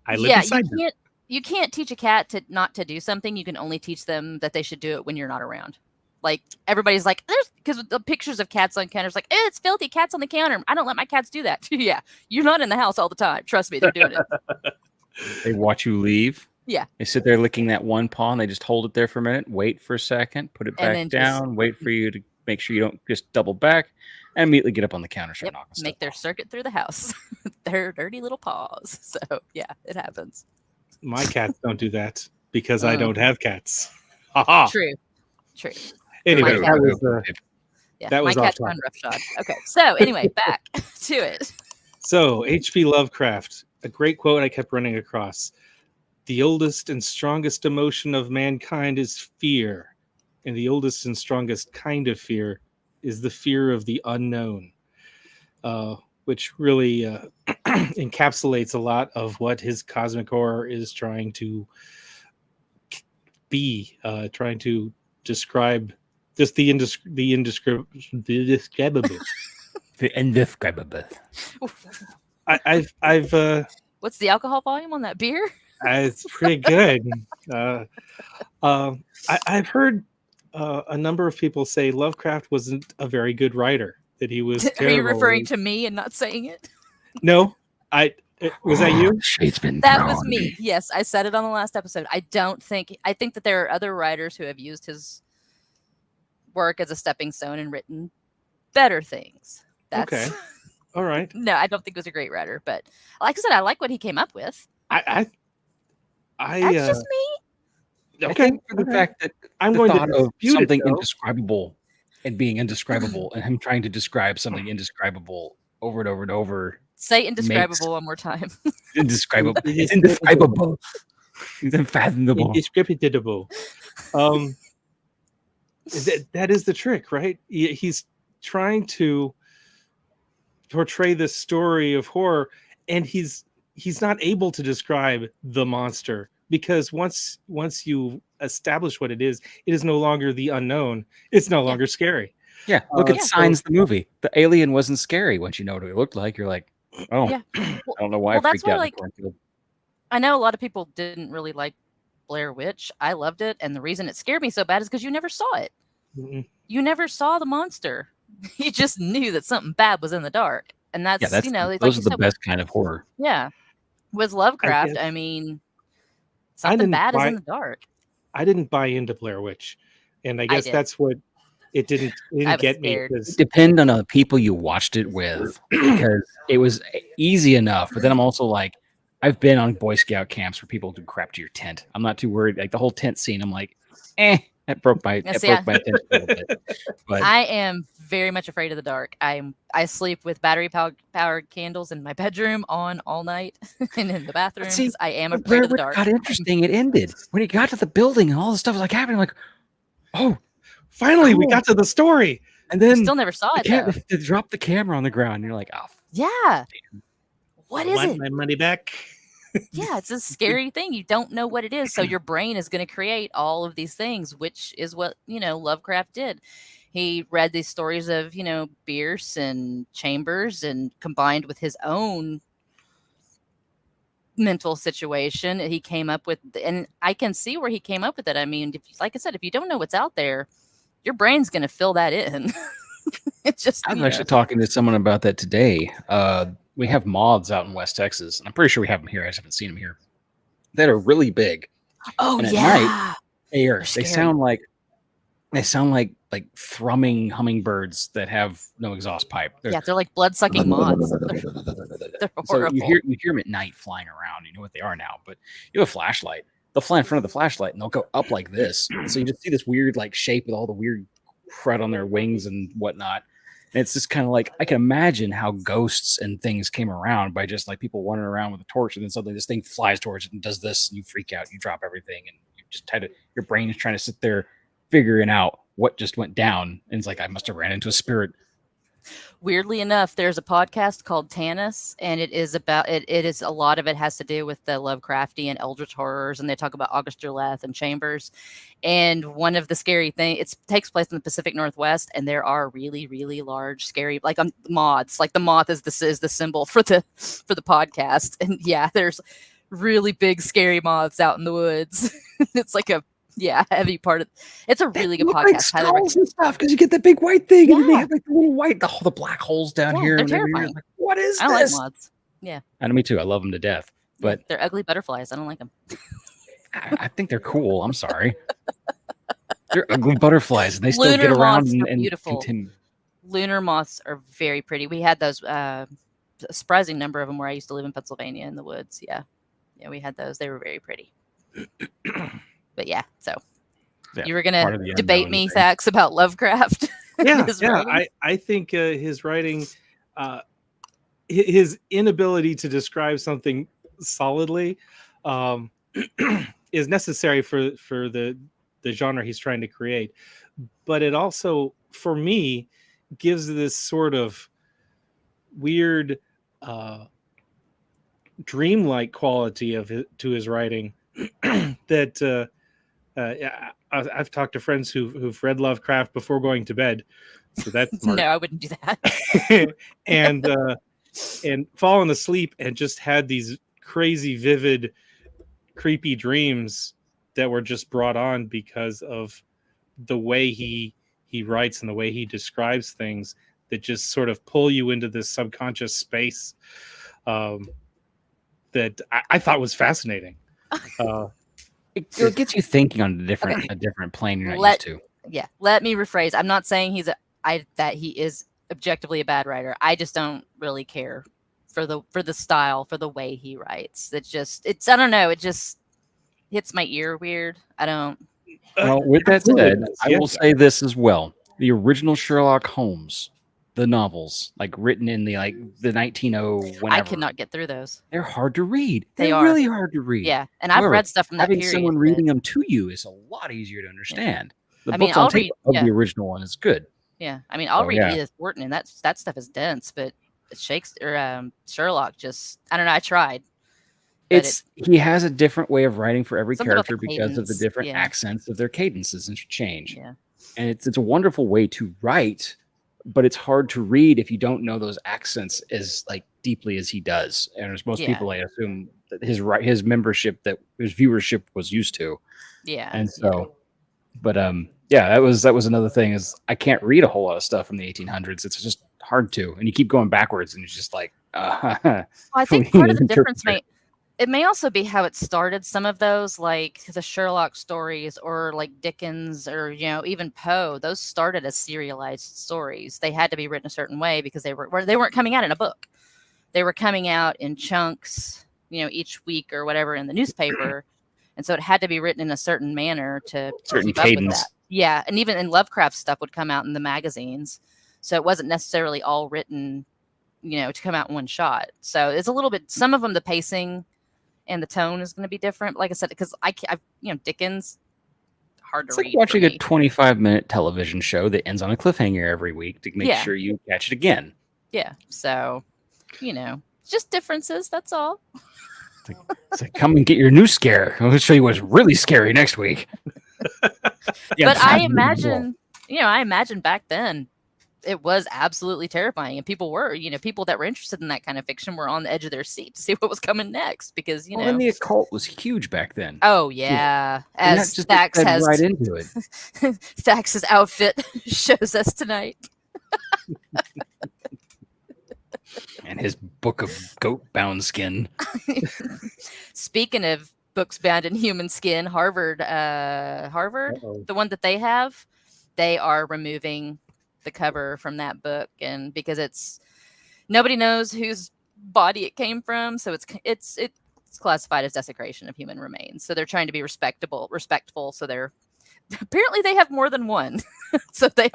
I live beside them. You can't teach a cat to not to do something. You can only teach them that they should do it when you're not around. Like everybody's like, because the pictures of cats on counters, like, it's filthy, cats on the counter. I don't let my cats do that. Yeah, you're not in the house all the time. Trust me, they're doing it. They watch you leave. Yeah. They sit there licking that one paw and they just hold it there for a minute, wait for a second, put it back down, wait for you to make sure you don't just double back, and immediately get up on the counter, start knocking stuff make their circuit through the house. Their dirty little paws. So yeah, it happens. My cats don't do that because I don't have cats. True. Anyway, My that was my off cat's run roughshod. Okay, so anyway, back to it. So H.P. Lovecraft, a great quote I kept running across. The oldest and strongest emotion of mankind is fear, and the oldest and strongest kind of fear is the fear of the unknown, which really encapsulates a lot of what his cosmic horror is trying to be, trying to describe just the indescribable. The indescribable. I've What's the alcohol volume on that beer? it's pretty good. I've heard a number of people say Lovecraft wasn't a very good writer. That he was. Are you referring to me and not saying it? No, was that you? That was me. Yes, I said it on the last episode. I think that there are other writers who have used his work as a stepping stone and written better things. That's okay. All right. No, I don't think he was a great writer, but like I said, I like what he came up with. That's just me. Okay. For the fact that I'm going to of dispute something it, though. indescribable and being indescribable, and him trying to describe something indescribable over and over and over. Say indescribable one more time. Indescribable. It's indescribable. It's unfathomable. Indescribable. That is the trick, right? He's trying to portray this story of horror, and he's not able to describe the monster, because once you established what it is no longer the unknown. It's no longer scary. Yeah, look at Yeah. Signs, the movie. The alien wasn't scary once you know what it looked like. You're like, oh, Yeah. I don't know why Well, I that's freaked why, out in the like, cornfield. I know a lot of people didn't really like Blair Witch. I loved it, and the reason it scared me so bad is because you never saw it. Mhm. You never saw the monster. You just knew that something bad was in the dark, and that's, Yeah, that's like those you are the said, best kind of horror. yeah. With I Lovecraft, guess I mean, I something didn't bad is buy in the dark. I didn't buy into Blair Witch, and I I guess did. that's what it I didn't was get me scared. It depended on the people you watched it with because it was easy enough. But then I'm also like, I've been on Boy Scout camps where people do crap to your tent. I'm not too worried. Like the whole tent scene, I'm like, that broke my Yeah, see, attention a little bit. But I am very much afraid of the dark. I sleep with battery powered candles in my bedroom on all night and in the bathroom. see, 'Cause I am when afraid Blair of the Witch dark. got interesting, it ended when he got to the building and all this stuff was like happening. I'm like, oh, finally we cool. got to the story. And I then still never saw it though. they dropped the camera on the ground. And you're like, oh, Yeah. What I is want it? my money back. Yeah, it's a scary thing. You don't know what it is. So your brain is going to create all of these things, which is what, Lovecraft did. He read these stories of, Bierce and Chambers, and combined with his own mental situation, he came up with, and I can see where he came up with it. I mean, like I said, if you don't know what's out there, your brain's going to fill that in. It's just, I was actually talking to someone about that today. We have moths out in West Texas, and I'm pretty sure we have them here. I just haven't seen them here. That are really big. oh And at yeah. night, they scary. sound like thrumming hummingbirds that have no exhaust pipe. Yeah, they're like blood sucking moths. They're So horrible. you hear them at night flying around. You know what they are now, but you have a flashlight. They'll fly in front of the flashlight and they'll go up like this. So you just see this weird like shape with all the weird crud on their wings and whatnot. And it's just kind of like I can imagine how ghosts and things came around by just like people wandering around with a torch, and then suddenly this thing flies towards it and does this, and you freak out, you drop everything, and you just your brain is trying to sit there figuring out what just went down. And it's like I must have ran into a spirit. Weirdly enough, there's a podcast called Tanis, and it is about it is a lot of it has to do with the Lovecraftian eldritch horrors, and they talk about August Derleth and Chambers. And one of the scary things, it takes place in the Pacific Northwest, and there are really, really large, scary, like moths. Like the moth is the symbol for the podcast, and yeah, there's really big, scary moths out in the woods. It's like a heavy part of it's a really good podcast. Like skulls and stuff because you get that big white thing, and then they have like the little white, the black holes down here. They're and terrifying. like, what is I don't like this? moths. Yeah, And me too. I love them to death, but they're ugly butterflies. I don't like them. I think they're cool. I'm sorry. They're ugly butterflies, and they still Lunar get around moths are and beautiful. continue. Lunar moths are very pretty. We had those a surprising number of them where I used to live in Pennsylvania in the woods. Yeah, we had those. They were very pretty. But yeah, so Yeah, you were part gonna of the debate unknown me, thing. Thax, about Lovecraft. Yeah, His yeah. writing? I think his writing, his inability to describe something solidly, is necessary for the genre he's trying to create. But it also, for me, gives this sort of weird, dreamlike quality to his writing that. I've talked to friends who've read Lovecraft before going to bed, so that's smart. No, I wouldn't do that. and fallen asleep and just had these crazy, vivid, creepy dreams that were just brought on because of the way he writes and the way he describes things that just sort of pull you into this subconscious space that I thought was fascinating. It gets you thinking on a different plane you're not used to. Yeah, let me rephrase. I'm not saying that he is objectively a bad writer. I just don't really care for the style, for the way he writes. I don't know. It just hits my ear weird. I don't. Well, with that said, I will say this as well: the original Sherlock Holmes, the novels, like written in the 1900 whenever. I cannot get through those. They're hard to read. They They're are really hard to read. Yeah, and However, I've read stuff from that having period. someone reading them to you is a lot easier to understand. The I mean, books on I'll tape read- of the original one is good. Yeah, I mean, I'll read yeah. Edith Wharton, and that stuff is dense. But Shakespeare, Sherlock, just I don't know. I tried. But He has a different way of writing for every something about character the because of the cadence, different yeah. accents of their cadences and change. Yeah. And it's a wonderful way to write, but it's hard to read if you don't know those accents as like deeply as he does. And as most Yeah. people, I assume that his membership, that his viewership was used to. Yeah. And so, but yeah, that was another thing is I can't read a whole lot of stuff from the 1800s. It's just hard to, and you keep going backwards, and it's just like. Well, I think part of the difference may also be how it started. Some of those, like the Sherlock stories, or like Dickens, or even Poe, those started as serialized stories. They had to be written a certain way because they weren't coming out in a book. They were coming out in chunks, each week or whatever in the newspaper. And so it had to be written in a certain manner to keep up with that. Yeah. And even in Lovecraft stuff would come out in the magazines. So it wasn't necessarily all written, to come out in one shot. So it's a little bit, some of them, the pacing and the tone is going to be different. Like I said, because Dickens, hard to read. It's like watching a 25-minute television show that ends on a cliffhanger every week to make sure you catch it again. Yeah. So, just differences. That's all. It's like, come and get your new scare. I'm going to show you what's really scary next week. But I imagine, I imagine back then it was absolutely terrifying, and people were, people that were interested in that kind of fiction were on the edge of their seat to see what was coming next, because and the occult was huge back then. Oh yeah, as Thax has right into it. Thax's outfit shows us tonight. And his book of goat-bound skin. Speaking of books bound in human skin, Harvard, the one that they have, they are removing the cover from that book, and because nobody knows whose body it came from, so it's classified as desecration of human remains. So they're trying to be respectful. So they're apparently they have more than one. So they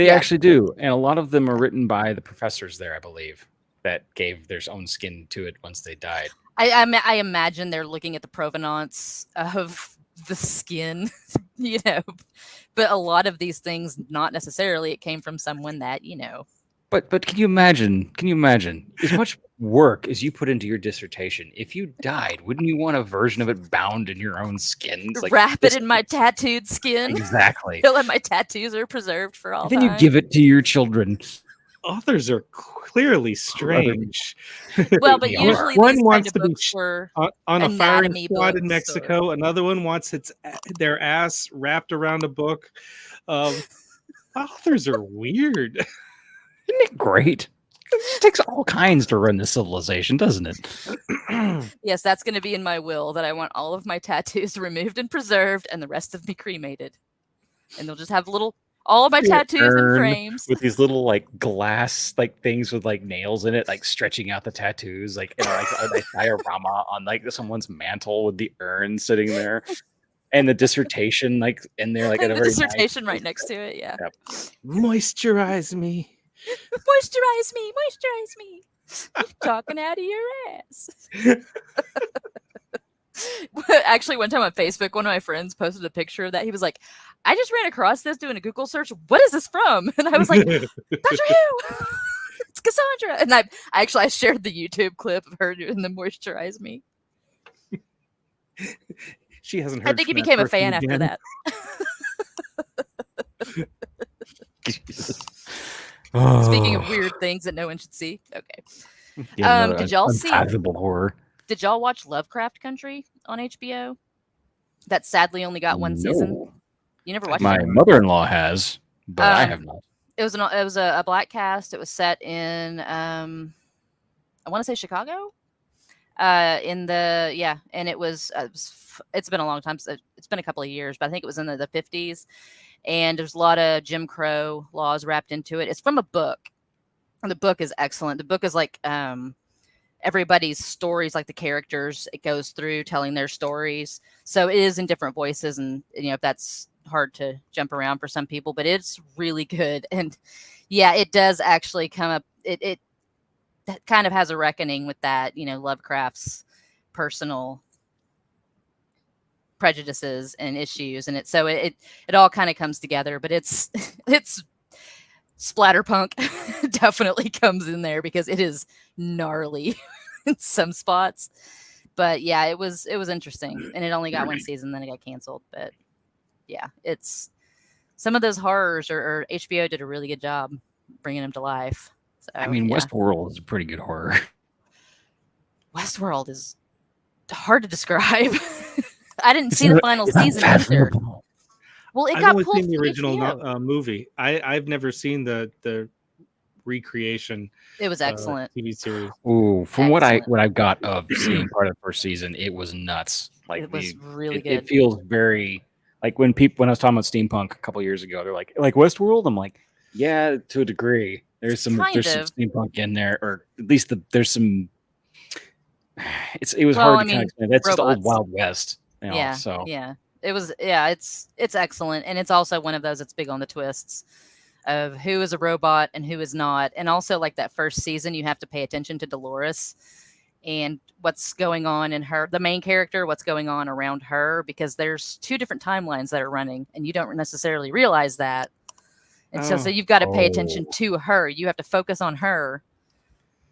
actually do, and a lot of them are written by the professors there, I believe, that gave their own skin to it once they died. I imagine they're looking at the provenance of the skin, but a lot of these things, not necessarily. It came from someone that, But can you imagine as much work as you put into your dissertation? If you died, wouldn't you want a version of it bound in your own skin? Like, wrap it in my tattooed skin. Exactly. Feel like my tattoos are preserved for all time. Then you give it to your children. Authors are clearly strange. Well, but usually one wants to be on a firing squad in Mexico. Another one wants their ass wrapped around a book. Authors are weird. Isn't it great? It takes all kinds to run this civilization, doesn't it? Yes, that's going to be in my will, that I want all of my tattoos removed and preserved, and the rest of me cremated. And they'll just have all of my tattoos in frames with these little like glass like things with like nails in it, like stretching out the tattoos, like in like a diorama on like someone's mantle with the urn sitting there, and the dissertation like in there, like the dissertation right next to it. Yeah. Yep. Moisturize me. Moisturize me. Moisturize me. You're talking out of your ass. Actually, one time on Facebook, one of my friends posted a picture of that. He was like, I just ran across this doing a Google search. What is this from? And I was like, Dr. Who? It's Cassandra. And I shared the YouTube clip of her doing the moisturize me. She hasn't heard. I think he became a fan after that. Speaking of weird things that no one should see. Okay. Did y'all see horror? Did y'all watch Lovecraft Country on HBO? That sadly only got one season. You never watched it? My mother-in-law has, but I have not. It was a black cast. It was set in I want to say Chicago. And it was it's been a long time. It's been a couple of years, but I think it was in the 50s. And there's a lot of Jim Crow laws wrapped into it. It's from a book. And the book is excellent. The book is like everybody's stories, like the characters it goes through telling their stories. So it is in different voices, and if that's hard to jump around for some people, but it's really good. And yeah, it does actually come up. It that kind of has a reckoning with that, Lovecraft's personal prejudices and issues, and it all kind of comes together. But it's splatterpunk definitely comes in there because it is gnarly in some spots. But yeah, it was interesting, and it only got one season, then it got canceled. But yeah, it's some of those horrors, or HBO did a really good job bringing them to life. So I mean, yeah. Westworld is a pretty good horror. Westworld is hard to describe. I didn't see the final season either. Well, it I've got only pulled seen the from original HBO. movie. I've never seen the recreation It was excellent. TV series. Ooh, from Excellent. what I've got of seeing part of the first season, it was nuts. Like It was really it good. feels very like when I was talking about steampunk a couple years ago, they're like Westworld. I'm like, yeah, to a degree. There's some Kind some of. steampunk in there, or at least there's some. It was Well, hard I to kind mean, of explain. That's just old robots. Wild West. You know, Yeah, so yeah. It was, yeah, it's excellent, and it's also one of those that's big on the twists of who is a robot and who is not. And also, like that first season, you have to pay attention to Dolores and what's going on in her, the main character, what's going on around her, because there's two different timelines that are running, and you don't necessarily realize that. And so you've got to pay attention to her. You have to focus on her.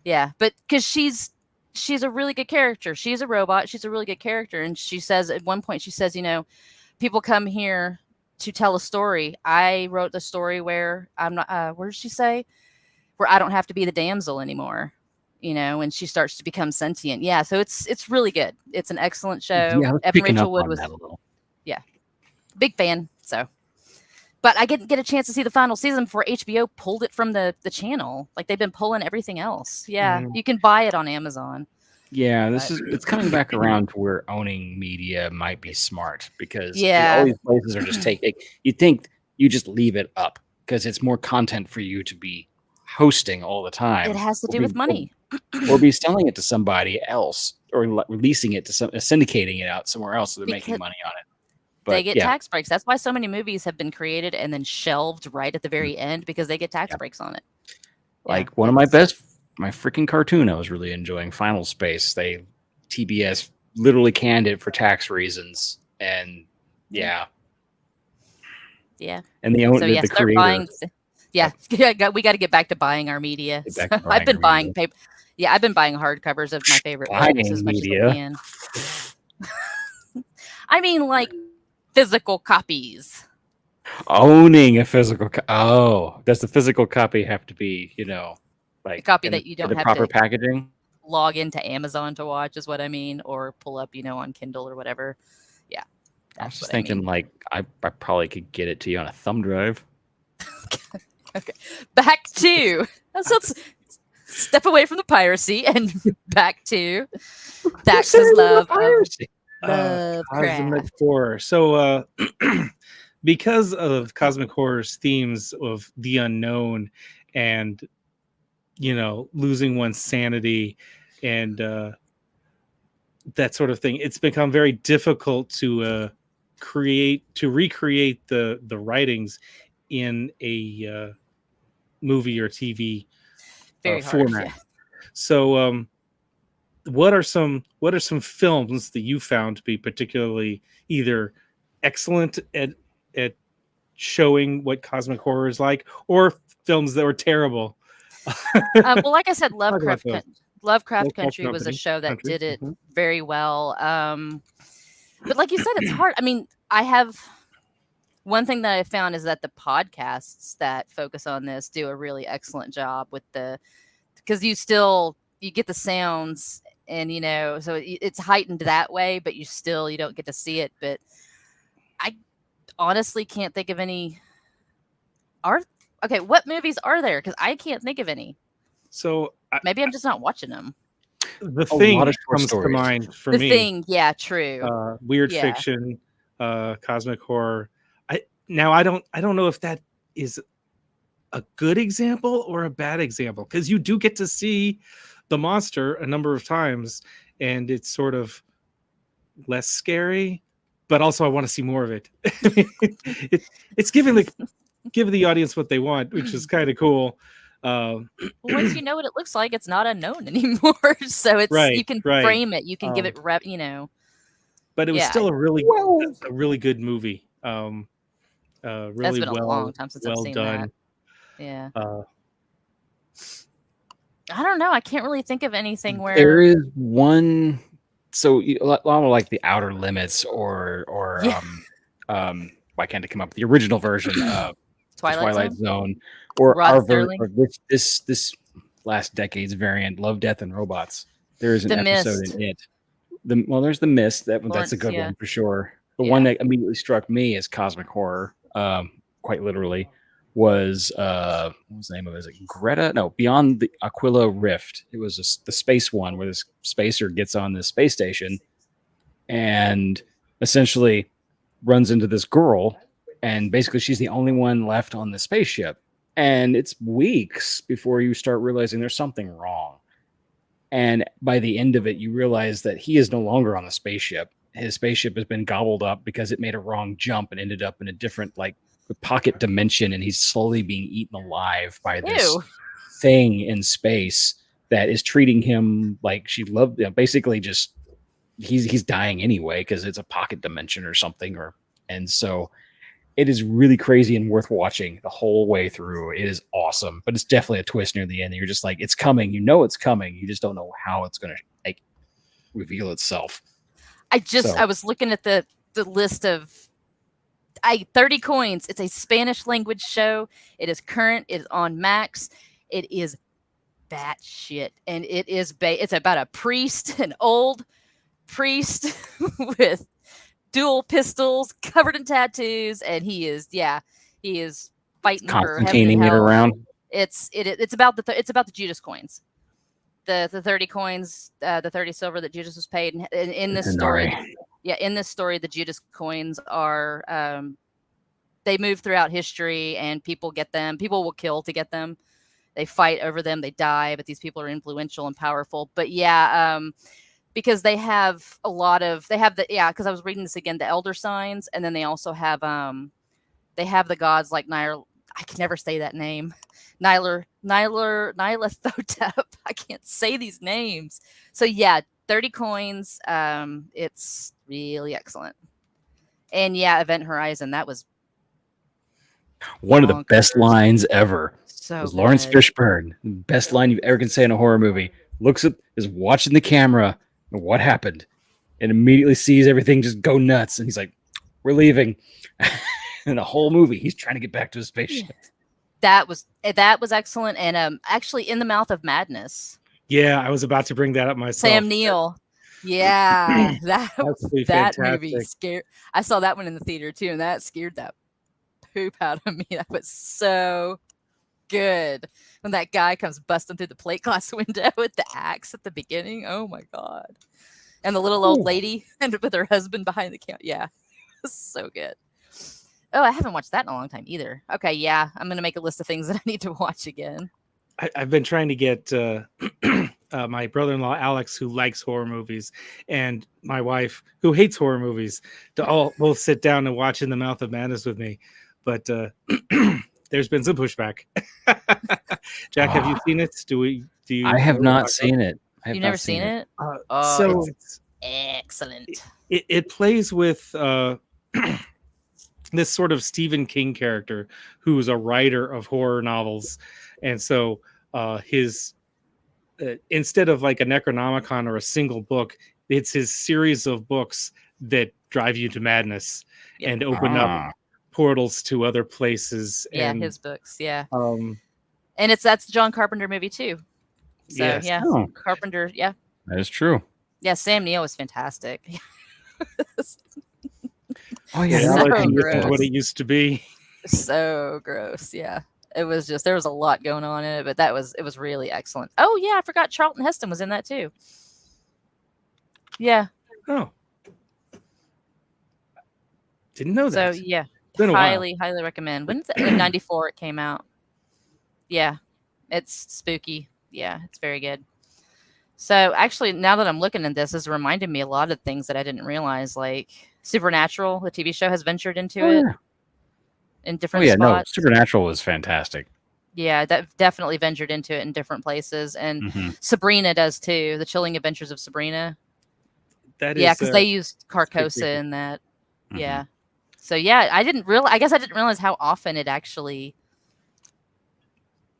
Yeah, but because she's a really good character. She's a robot. She's a really good character. And she says at one point, she says, people come here to tell a story. I wrote the story where I'm not, where does she say? Where I don't have to be the damsel anymore, and she starts to become sentient. Yeah. So it's really good. It's an excellent show. yeah, Evan picking Rachel up Wood on was, that a little. yeah, big fan. So, but I didn't get a chance to see the final season before HBO pulled it from the channel. Like they've been pulling everything else. Yeah. You can buy it on Amazon. Yeah, it's coming back around to where owning media might be smart, because Yeah. all these places are just taking. You think you just leave it up because it's more content for you to be hosting all the time. It has to do with money. Or be selling it to somebody else, or releasing it to syndicating it out somewhere else, so they're making money on it. But they get tax breaks. That's why so many movies have been created and then shelved right at the very end, because they get tax breaks on it. Like Yeah, one of my freaking cartoon I was really enjoying, Final Space. TBS literally canned it for tax reasons, and yeah. And the owner, the start creator. buying. Yeah, we got to get back to buying our media. I've been buying paper. Yeah, I've been buying hardcovers of my favorite books as much as I can. I mean, like physical copies. Owning a physical does the physical copy have to be, like a copy that you don't the have proper to packaging? Log into Amazon to watch is what I mean, or pull up, on Kindle or whatever. Yeah. I was just thinking, like, I probably could get it to you on a thumb drive. Okay. Back to let's step away from the piracy and back to Dax's love Cosmic Lovecraft. horror. So because of Cosmic Horror's themes of the unknown and losing one's sanity and that sort of thing, it's become very difficult to recreate the writings in a movie or TV format. Yeah. So what are some films that you found to be particularly either excellent at showing what cosmic horror is like, or films that were terrible? Well, like I said, Lovecraft Country was a show that did it very well. But like you said, it's hard. I mean, I have one thing that I found is that the podcasts that focus on this do a really excellent job with because you get the sounds and, so it's heightened that way, but you don't get to see it. But I honestly can't think of any. What movies are there? Because I can't think of any. So maybe I'm just not watching them. The Thing comes to mind for me. The Thing, yeah, true. Weird fiction, cosmic horror. I don't know if that is a good example or a bad example, because you do get to see the monster a number of times, and it's sort of less scary, but also I want to see more of it. It's giving the audience what they want, which is kind of cool. Once you know what it looks like, it's not unknown anymore. So it's you can frame it, you can give it rep. But it was still a really good movie. Really that's been a long time since I've seen done. That. Yeah. I don't know. I can't really think of anything where there is one a lot of like the Outer Limits or Yeah. why can't it come up with the original version of the Twilight Zone? Zone or Rod our Sterling? or this last decade's variant, Love, Death, and Robots. There is an The episode Mist. in it. There's the Mist. That's a Lawrence, good yeah. one for sure. The Yeah. one that immediately struck me as cosmic horror, quite literally, was what was the name of it? Is it Greta? No, Beyond the Aquila Rift. It was the space one where this spacer gets on this space station and essentially runs into this girl, and basically she's the only one left on the spaceship. And it's weeks before you start realizing there's something wrong. And by the end of it, you realize that he is no longer on the spaceship. His spaceship has been gobbled up because it made a wrong jump and ended up in a different pocket dimension, and he's slowly being eaten alive by this Ew. thing in space that is treating him like she loved. Basically, just he's dying anyway because it's a pocket dimension or something. And so it is really crazy and worth watching the whole way through. It is awesome, but it's definitely a twist near the end. You're just like, it's coming. You know it's coming. You just don't know how it's going to reveal itself. I was looking at the list of 30 coins. It's a Spanish language show. It is current. It is on Max. It is batshit, and it is it's about a priest, an old priest with dual pistols, covered in tattoos, and he is fighting for heaven and Constantining it hell. around. It's about the Judas coins. The 30 coins, the 30 silver that Judas was paid, and in this story, the Judas coins are they move throughout history, and people get them. People will kill to get them. They fight over them. They die, but these people are influential and powerful. But because they have because I was reading this again, the elder signs, and then they also have they have the gods like Nyla. I can never say that name. Nylathotep. I can't say these names. So 30 coins. It's really excellent. And Event Horizon. That was one of the best lines ever. So was Lawrence good. Fishburne. Best line you've ever can say in a horror movie. Is watching the camera and what happened, and immediately sees everything just go nuts, and he's like, "We're leaving." And the whole movie, he's trying to get back to his spaceship. That was excellent, and actually, In the Mouth of Madness. Yeah, I was about to bring that up myself. Sam Neill. Yeah, that movie scared. I saw that one in the theater too, and that scared that poop out of me. That was so good. When that guy comes busting through the plate glass window with the axe at the beginning. Oh my god! And the little old lady and with her husband behind the camera. Yeah, so good. Oh, I haven't watched that in a long time either. Okay, yeah, I'm gonna make a list of things that I need to watch again. I've been trying to get my brother-in-law Alex, who likes horror movies, and my wife, who hates horror movies, to both sit down and watch In the Mouth of Madness with me. But there's been some pushback. Jack, have you seen it? Do you? I have not seen it. You've never seen it? So it's excellent. It plays with this sort of Stephen King character who's a writer of horror novels, and so his instead of like a Necronomicon or a single book, it's his series of books that drive you to madness and open up portals to other places. Yeah, and, his books. Yeah, and that's the John Carpenter movie too. So yes. Carpenter. Yeah, that is true. Yeah, Sam Neill was fantastic. Oh yeah, So that's what it used to be. So gross. Yeah, it was just there was a lot going on in it, but it was really excellent. Oh yeah, I forgot Charlton Heston was in that too. Yeah. Oh, didn't know that. So yeah, highly recommend. When's it? In '94 it came out. Yeah, it's spooky. Yeah, it's very good. So actually, now that I'm looking at this, it's reminded me a lot of things that I didn't realize, like Supernatural, the TV show, has ventured into it in different spots. No, Supernatural was fantastic. Yeah, that definitely ventured into it in different places, and Sabrina does too. The Chilling Adventures of Sabrina. Because they used Carcosa in that. Mm-hmm. Yeah. So yeah, I guess I didn't realize how often it actually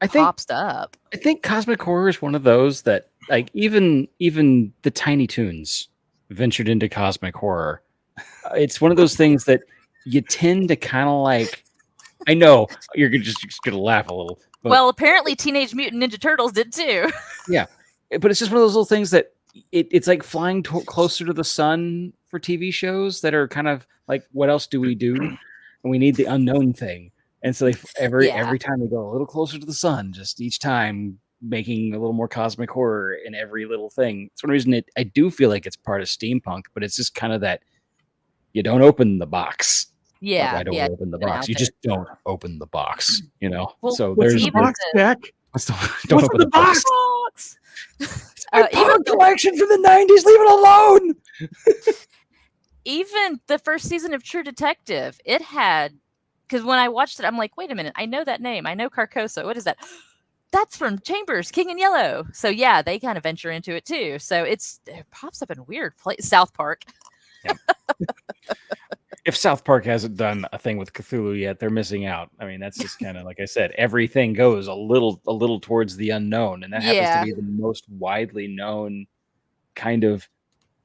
pops up. I think cosmic horror is one of those that, like, even the Tiny Toons ventured into cosmic horror. It's one of those things that you tend to kind of like. I know you're just gonna laugh a little. But Well, apparently Teenage Mutant Ninja Turtles did too. yeah, but it's just one of those little things that it's like flying closer to the sun for TV shows that are kind of like, what else do we do? And we need the unknown thing. And so every time they go a little closer to the sun, just each time making a little more cosmic horror in every little thing. It's one reason I do feel like it's part of steampunk, but it's just kind of that you don't open the box. Yeah, I don't open the box. You just don't open the box, you know. Well, so What's there's in the box, Jack? don't open the box. Even collection from the 90s. Leave it alone. Even the first season of True Detective, it had, because when I watched it, I'm like, wait a minute, I know that name. I know Carcosa. What is that? That's from Chambers, King in Yellow. So yeah, they kind of venture into it too. So it pops up in weird place. South Park. Yeah. If South Park hasn't done a thing with Cthulhu yet, they're missing out. I mean, that's just kind of like I said, everything goes a little towards the unknown, and that happens to be the most widely known kind of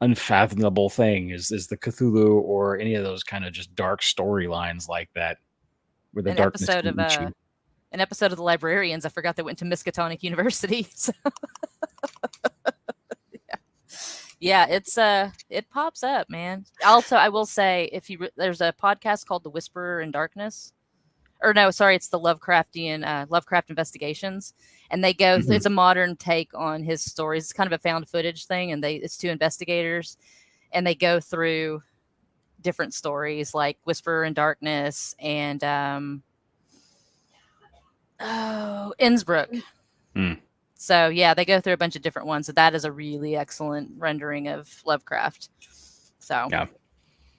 unfathomable thing is the Cthulhu or any of those kind of just dark storylines like that, where the darkness can eat you. An episode of The Librarians. I forgot they went to Miskatonic University. So yeah, it's it pops up, man. Also, I will say, there's a podcast called The Whisperer in Darkness, or no, sorry, it's the Lovecraft Investigations, and they go. It's a modern take on his stories. It's kind of a found footage thing, and it's two investigators, and they go through different stories like Whisperer in Darkness and Innsbruck. So yeah, they go through a bunch of different ones. So that is a really excellent rendering of Lovecraft. So yeah,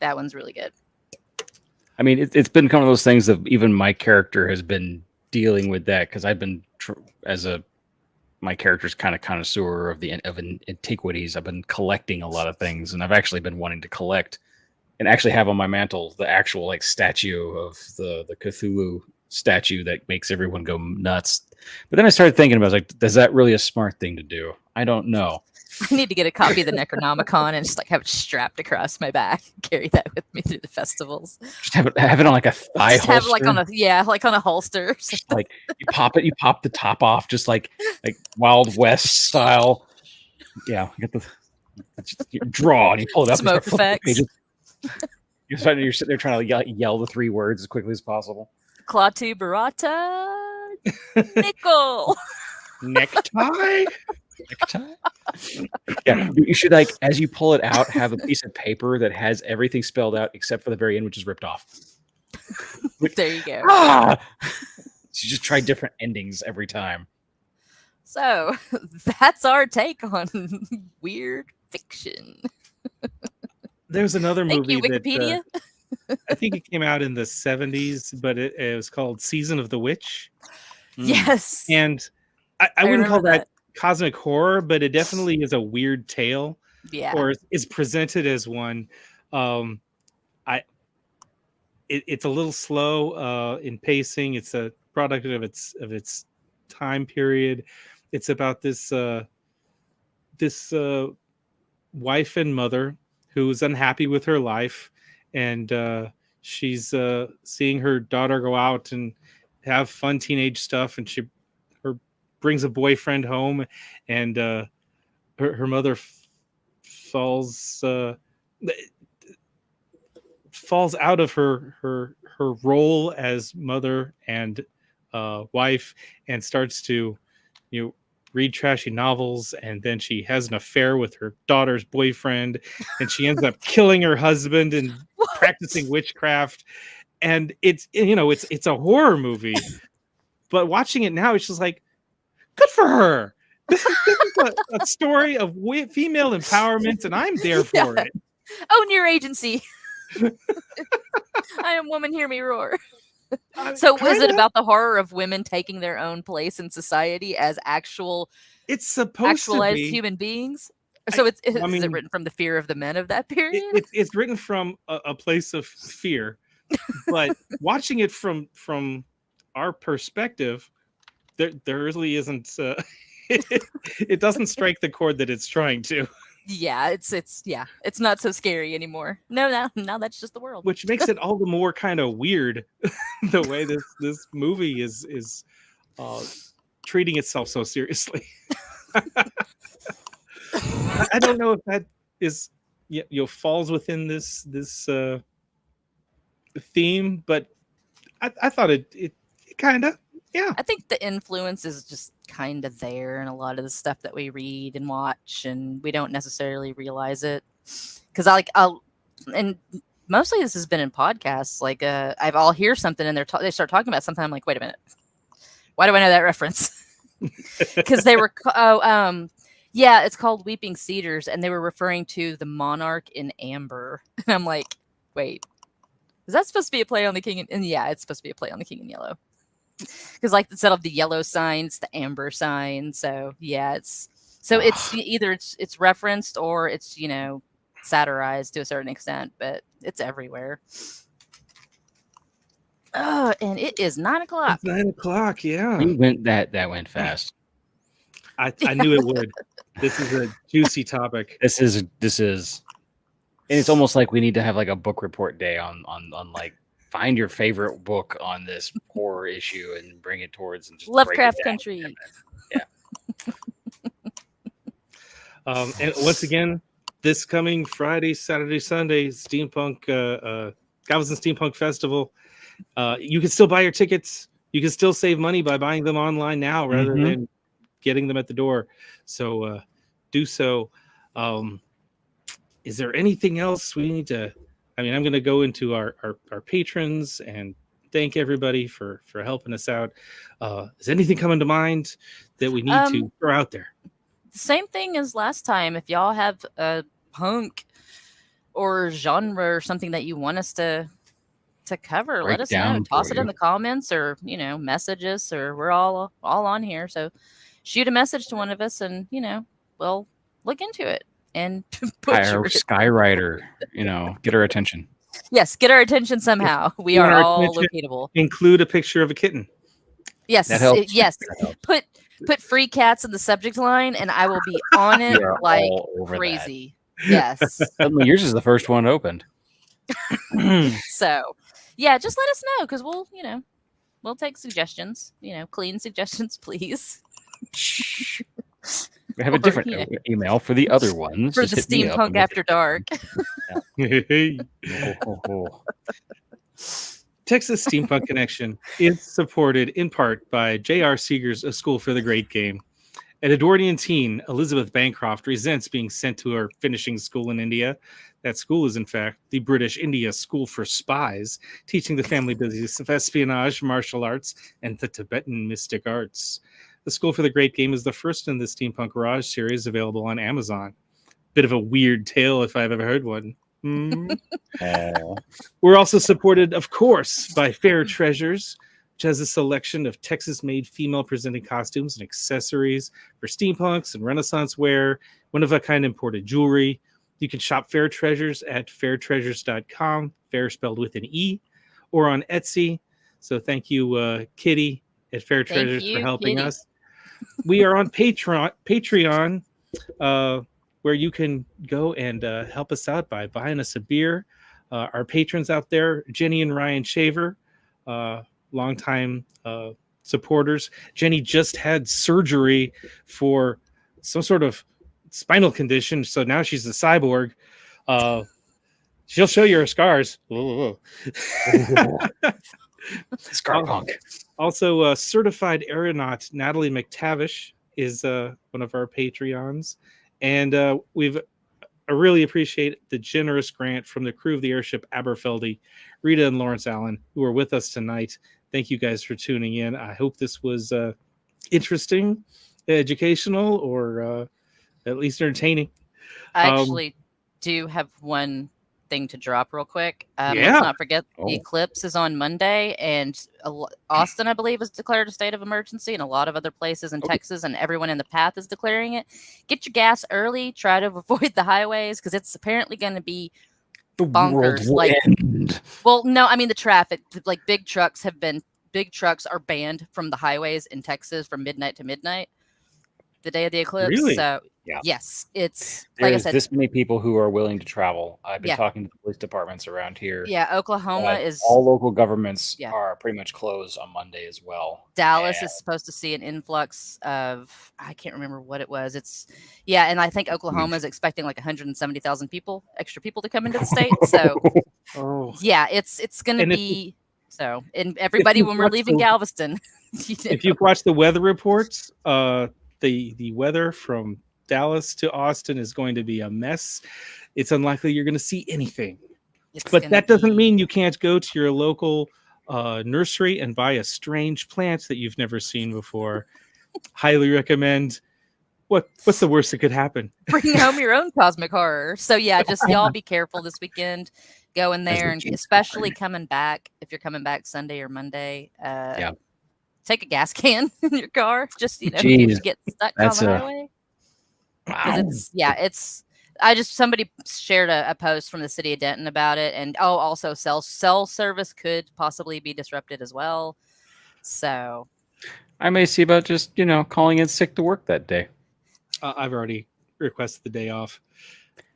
that one's really good. I mean, it's been kind of those things that even my character has been dealing with that, because I've been my character's kind of connoisseur of antiquities. I've been collecting a lot of things, and I've actually been wanting to collect and actually have on my mantle the actual like statue of the Cthulhu statue that makes everyone go nuts. But then I started thinking about, like, is that really a smart thing to do? I don't know. I need to get a copy of the Necronomicon and just like have it strapped across my back, carry that with me through the festivals. Just have it on like a thigh holster. Have it like on a holster. Like you pop the top off, just like Wild West style. Yeah, you draw and you pull it up. Smoke effects. You're sitting there trying to yell the three words as quickly as possible. Klaatu Barata Nickel. Necktie? Yeah, you should, like, as you pull it out, have a piece of paper that has everything spelled out except for the very end, which is ripped off. There you go. So you just try different endings every time. So that's our take on weird fiction. There's another movie. Thank you, Wikipedia. I think it came out in the 70s, but it was called Season of the Witch. Yes. And I wouldn't call that cosmic horror, but it definitely is a weird tale. Yeah. Or is presented as one. It's a little slow in pacing. It's a product of its time period. It's about this wife and mother who's unhappy with her life, and she's seeing her daughter go out and have fun teenage stuff, and she brings a boyfriend home, and her mother falls out of her role as mother and wife, and starts to read trashy novels, and then she has an affair with her daughter's boyfriend, and she ends up killing her husband and practicing witchcraft. And it's a horror movie, but watching it now, it's just like, good for her. This is a story of female empowerment, and I'm there for it. Own your agency. I am woman, hear me roar. So was it about the horror of women taking their own place in society as it's supposed to be human beings? So is it written from the fear of the men of that period? It's written from a place of fear, but watching it from our perspective, there really isn't. It doesn't strike the chord that it's trying to. Yeah, it's not so scary anymore. No, now that's just the world. Which makes it all the more kind of weird the way this movie is treating itself so seriously. I don't know if that is falls within this theme, but I thought it kind of, yeah. I think the influence is just kind of there in a lot of the stuff that we read and watch, and we don't necessarily realize it. Because and mostly this has been in podcasts. Like, I'll hear something and they start talking about something. I'm like, wait a minute, why do I know that reference? Because they were, yeah, it's called Weeping Cedars, and they were referring to the monarch in amber. And I'm like, wait, is that supposed to be a play on the king? And yeah, it's supposed to be a play on the king in yellow. Because like instead of the yellow sign, it's the amber sign. So yeah, it's either it's referenced or it's satirized to a certain extent, but it's everywhere. Oh, and it is 9 o'clock. It's 9 o'clock. Yeah, that went fast. I knew it would. This is a juicy topic. This is, and it's almost like we need to have like a book report day on like find your favorite book on this horror issue and bring it towards and just Lovecraft Country. Yeah. And once again, this coming Friday, Saturday, Sunday, Steampunk Galveston Steampunk Festival. You can still buy your tickets. You can still save money by buying them online now rather than getting them at the door. So do so. Is there anything else we need to? I mean, I'm going to go into our patrons and thank everybody for helping us out. Is anything coming to mind that we need to throw out there? Same thing as last time. If y'all have a punk or genre or something that you want us to cover, let us know. Toss it in the comments or message us, or we're all on here. So shoot a message to one of us, and we'll look into it and hire Skywriter. Get our attention. Yes, get our attention somehow. We are all locatable. Include a picture of a kitten. Yes, that helps. Yes. That helps. Put free cats in the subject line, and I will be on it like crazy. Yes. Suddenly, yours is the first one opened. So, yeah, just let us know, because we'll take suggestions. Clean suggestions, please. We have a different email for the other ones. For the Steampunk After Dark. Texas Steampunk Connection is supported in part by J.R. Seeger's A School for the Great Game. An Edwardian teen, Elizabeth Bancroft, resents being sent to her finishing school in India. That school is, in fact, the British India School for Spies, teaching the family business of espionage, martial arts, and the Tibetan mystic arts. The School for the Great Game is the first in the Steampunk Garage series, available on Amazon. Bit of a weird tale if I've ever heard one. We're also supported, of course, by Fair Treasures, which has a selection of Texas-made female-presenting costumes and accessories for steampunks and Renaissance wear, one-of-a-kind imported jewelry. You can shop Fair Treasures at fairtreasures.com, fair spelled with an E, or on Etsy. So thank you, Kitty at Fair Treasures, for helping us. We are on Patreon, where you can go and help us out by buying us a beer. Our patrons out there, Jenny and Ryan Shaver, longtime supporters. Jenny just had surgery for some sort of spinal condition, so now she's a cyborg. She'll show you her scars. Scarpunk. Also, certified aeronaut Natalie McTavish is one of our Patreons. And I really appreciate the generous grant from the crew of the airship Aberfeldy, Rita and Lawrence Allen, who are with us tonight. Thank you guys for tuning in. I hope this was interesting, educational, or at least entertaining. I actually do have one thing to drop real quick. Let's not forget the eclipse is on Monday, and Austin, I believe, has declared a state of emergency, and a lot of other places in Texas, and everyone in the path is declaring it. Get your gas early. Try to avoid the highways, because it's apparently going to be bonkers. Well, no, I mean the traffic. Like big trucks are banned from the highways in Texas from midnight to midnight, the day of the eclipse. Really? So Yeah. Yes, it's like I There's said. this many people who are willing to travel. I've been Yeah. talking to the police departments around here. Yeah, Oklahoma is All local governments Yeah. are pretty much closed on Monday as well. Dallas And is supposed to see an influx of I can't remember what it was. And I think Oklahoma is expecting like 170,000 extra people to come into the state. So Oh, yeah, it's going to And if be so. And everybody, when we're watch leaving the- Galveston, if you've watched the weather reports, the weather from Dallas to Austin is going to be a mess. It's unlikely you're going to see anything. But that doesn't mean you can't go to your local nursery and buy a strange plant that you've never seen before. Highly recommend. What's the worst that could happen? bring home your own cosmic horror. So yeah, just y'all be careful this weekend. Go in there, and especially coming back, if you're coming back Sunday or Monday, take a gas can in your car. Just if you get stuck on the highway. Because somebody shared a post from the city of Denton about it, and also cell service could possibly be disrupted as well. So I may see about just calling in sick to work that day. I've already requested the day off.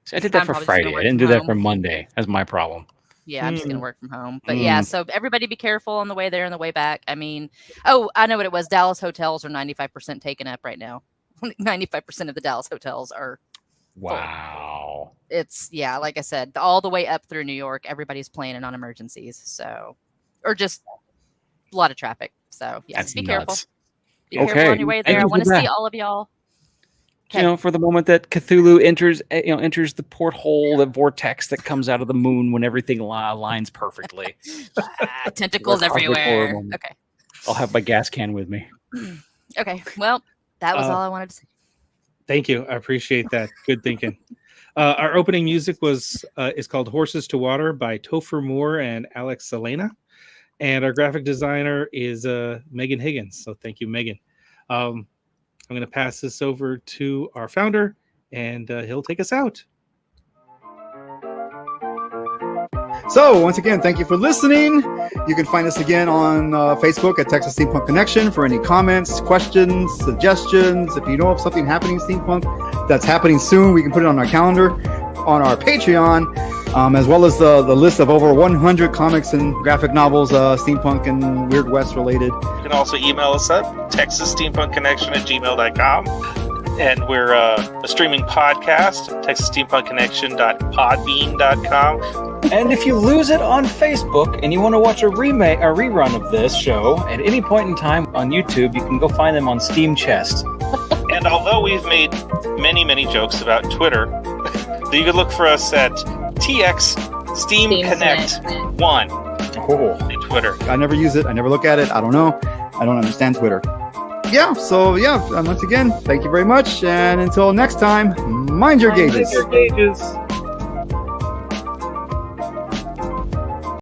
So I did that for Friday. I didn't do that for Monday. That's my problem. Yeah, I'm just going to work from home. But yeah, so everybody be careful on the way there and the way back. I mean, I know what it was. Dallas hotels are 95% taken up right now. 95% of the Dallas hotels are wow. full. It's, like I said, all the way up through New York, everybody's planning on emergencies. So, or just a lot of traffic. So yeah, That's be nuts. careful. Be careful on your way there. I want to see all of y'all. Okay. For the moment that Cthulhu enters the porthole, the vortex that comes out of the moon when everything aligns perfectly. Tentacles everywhere. Okay. I'll have my gas can with me. Okay. Well, that was all I wanted to say. Thank you. I appreciate that. Good thinking. Our opening music is called Horses to Water by Topher Moore and Alex Selena. And our graphic designer is Megan Higgins. So thank you, Megan. I'm going to pass this over to our founder, and he'll take us out. So, once again, thank you for listening. You can find us again on Facebook at Texas Steampunk Connection for any comments, questions, suggestions. If you know of something happening in Steampunk that's happening soon, we can put it on our calendar, on our Patreon, as well as the list of over 100 comics and graphic novels, Steampunk and Weird West related. You can also email us at texassteampunkconnection@gmail.com. And we're a streaming podcast, texassteampunkconnection.podbean.com. And if you lose it on Facebook and you want to watch a rerun of this show at any point in time on YouTube, you can go find them on Steam Chest. And although we've made many, many jokes about Twitter, you can look for us at TX Steam Connect 1 on Twitter. I never use it. I never look at it. I don't know. I don't understand Twitter. Yeah, so once again, thank you very much. And until next time, mind your gauges. Mind your gauges.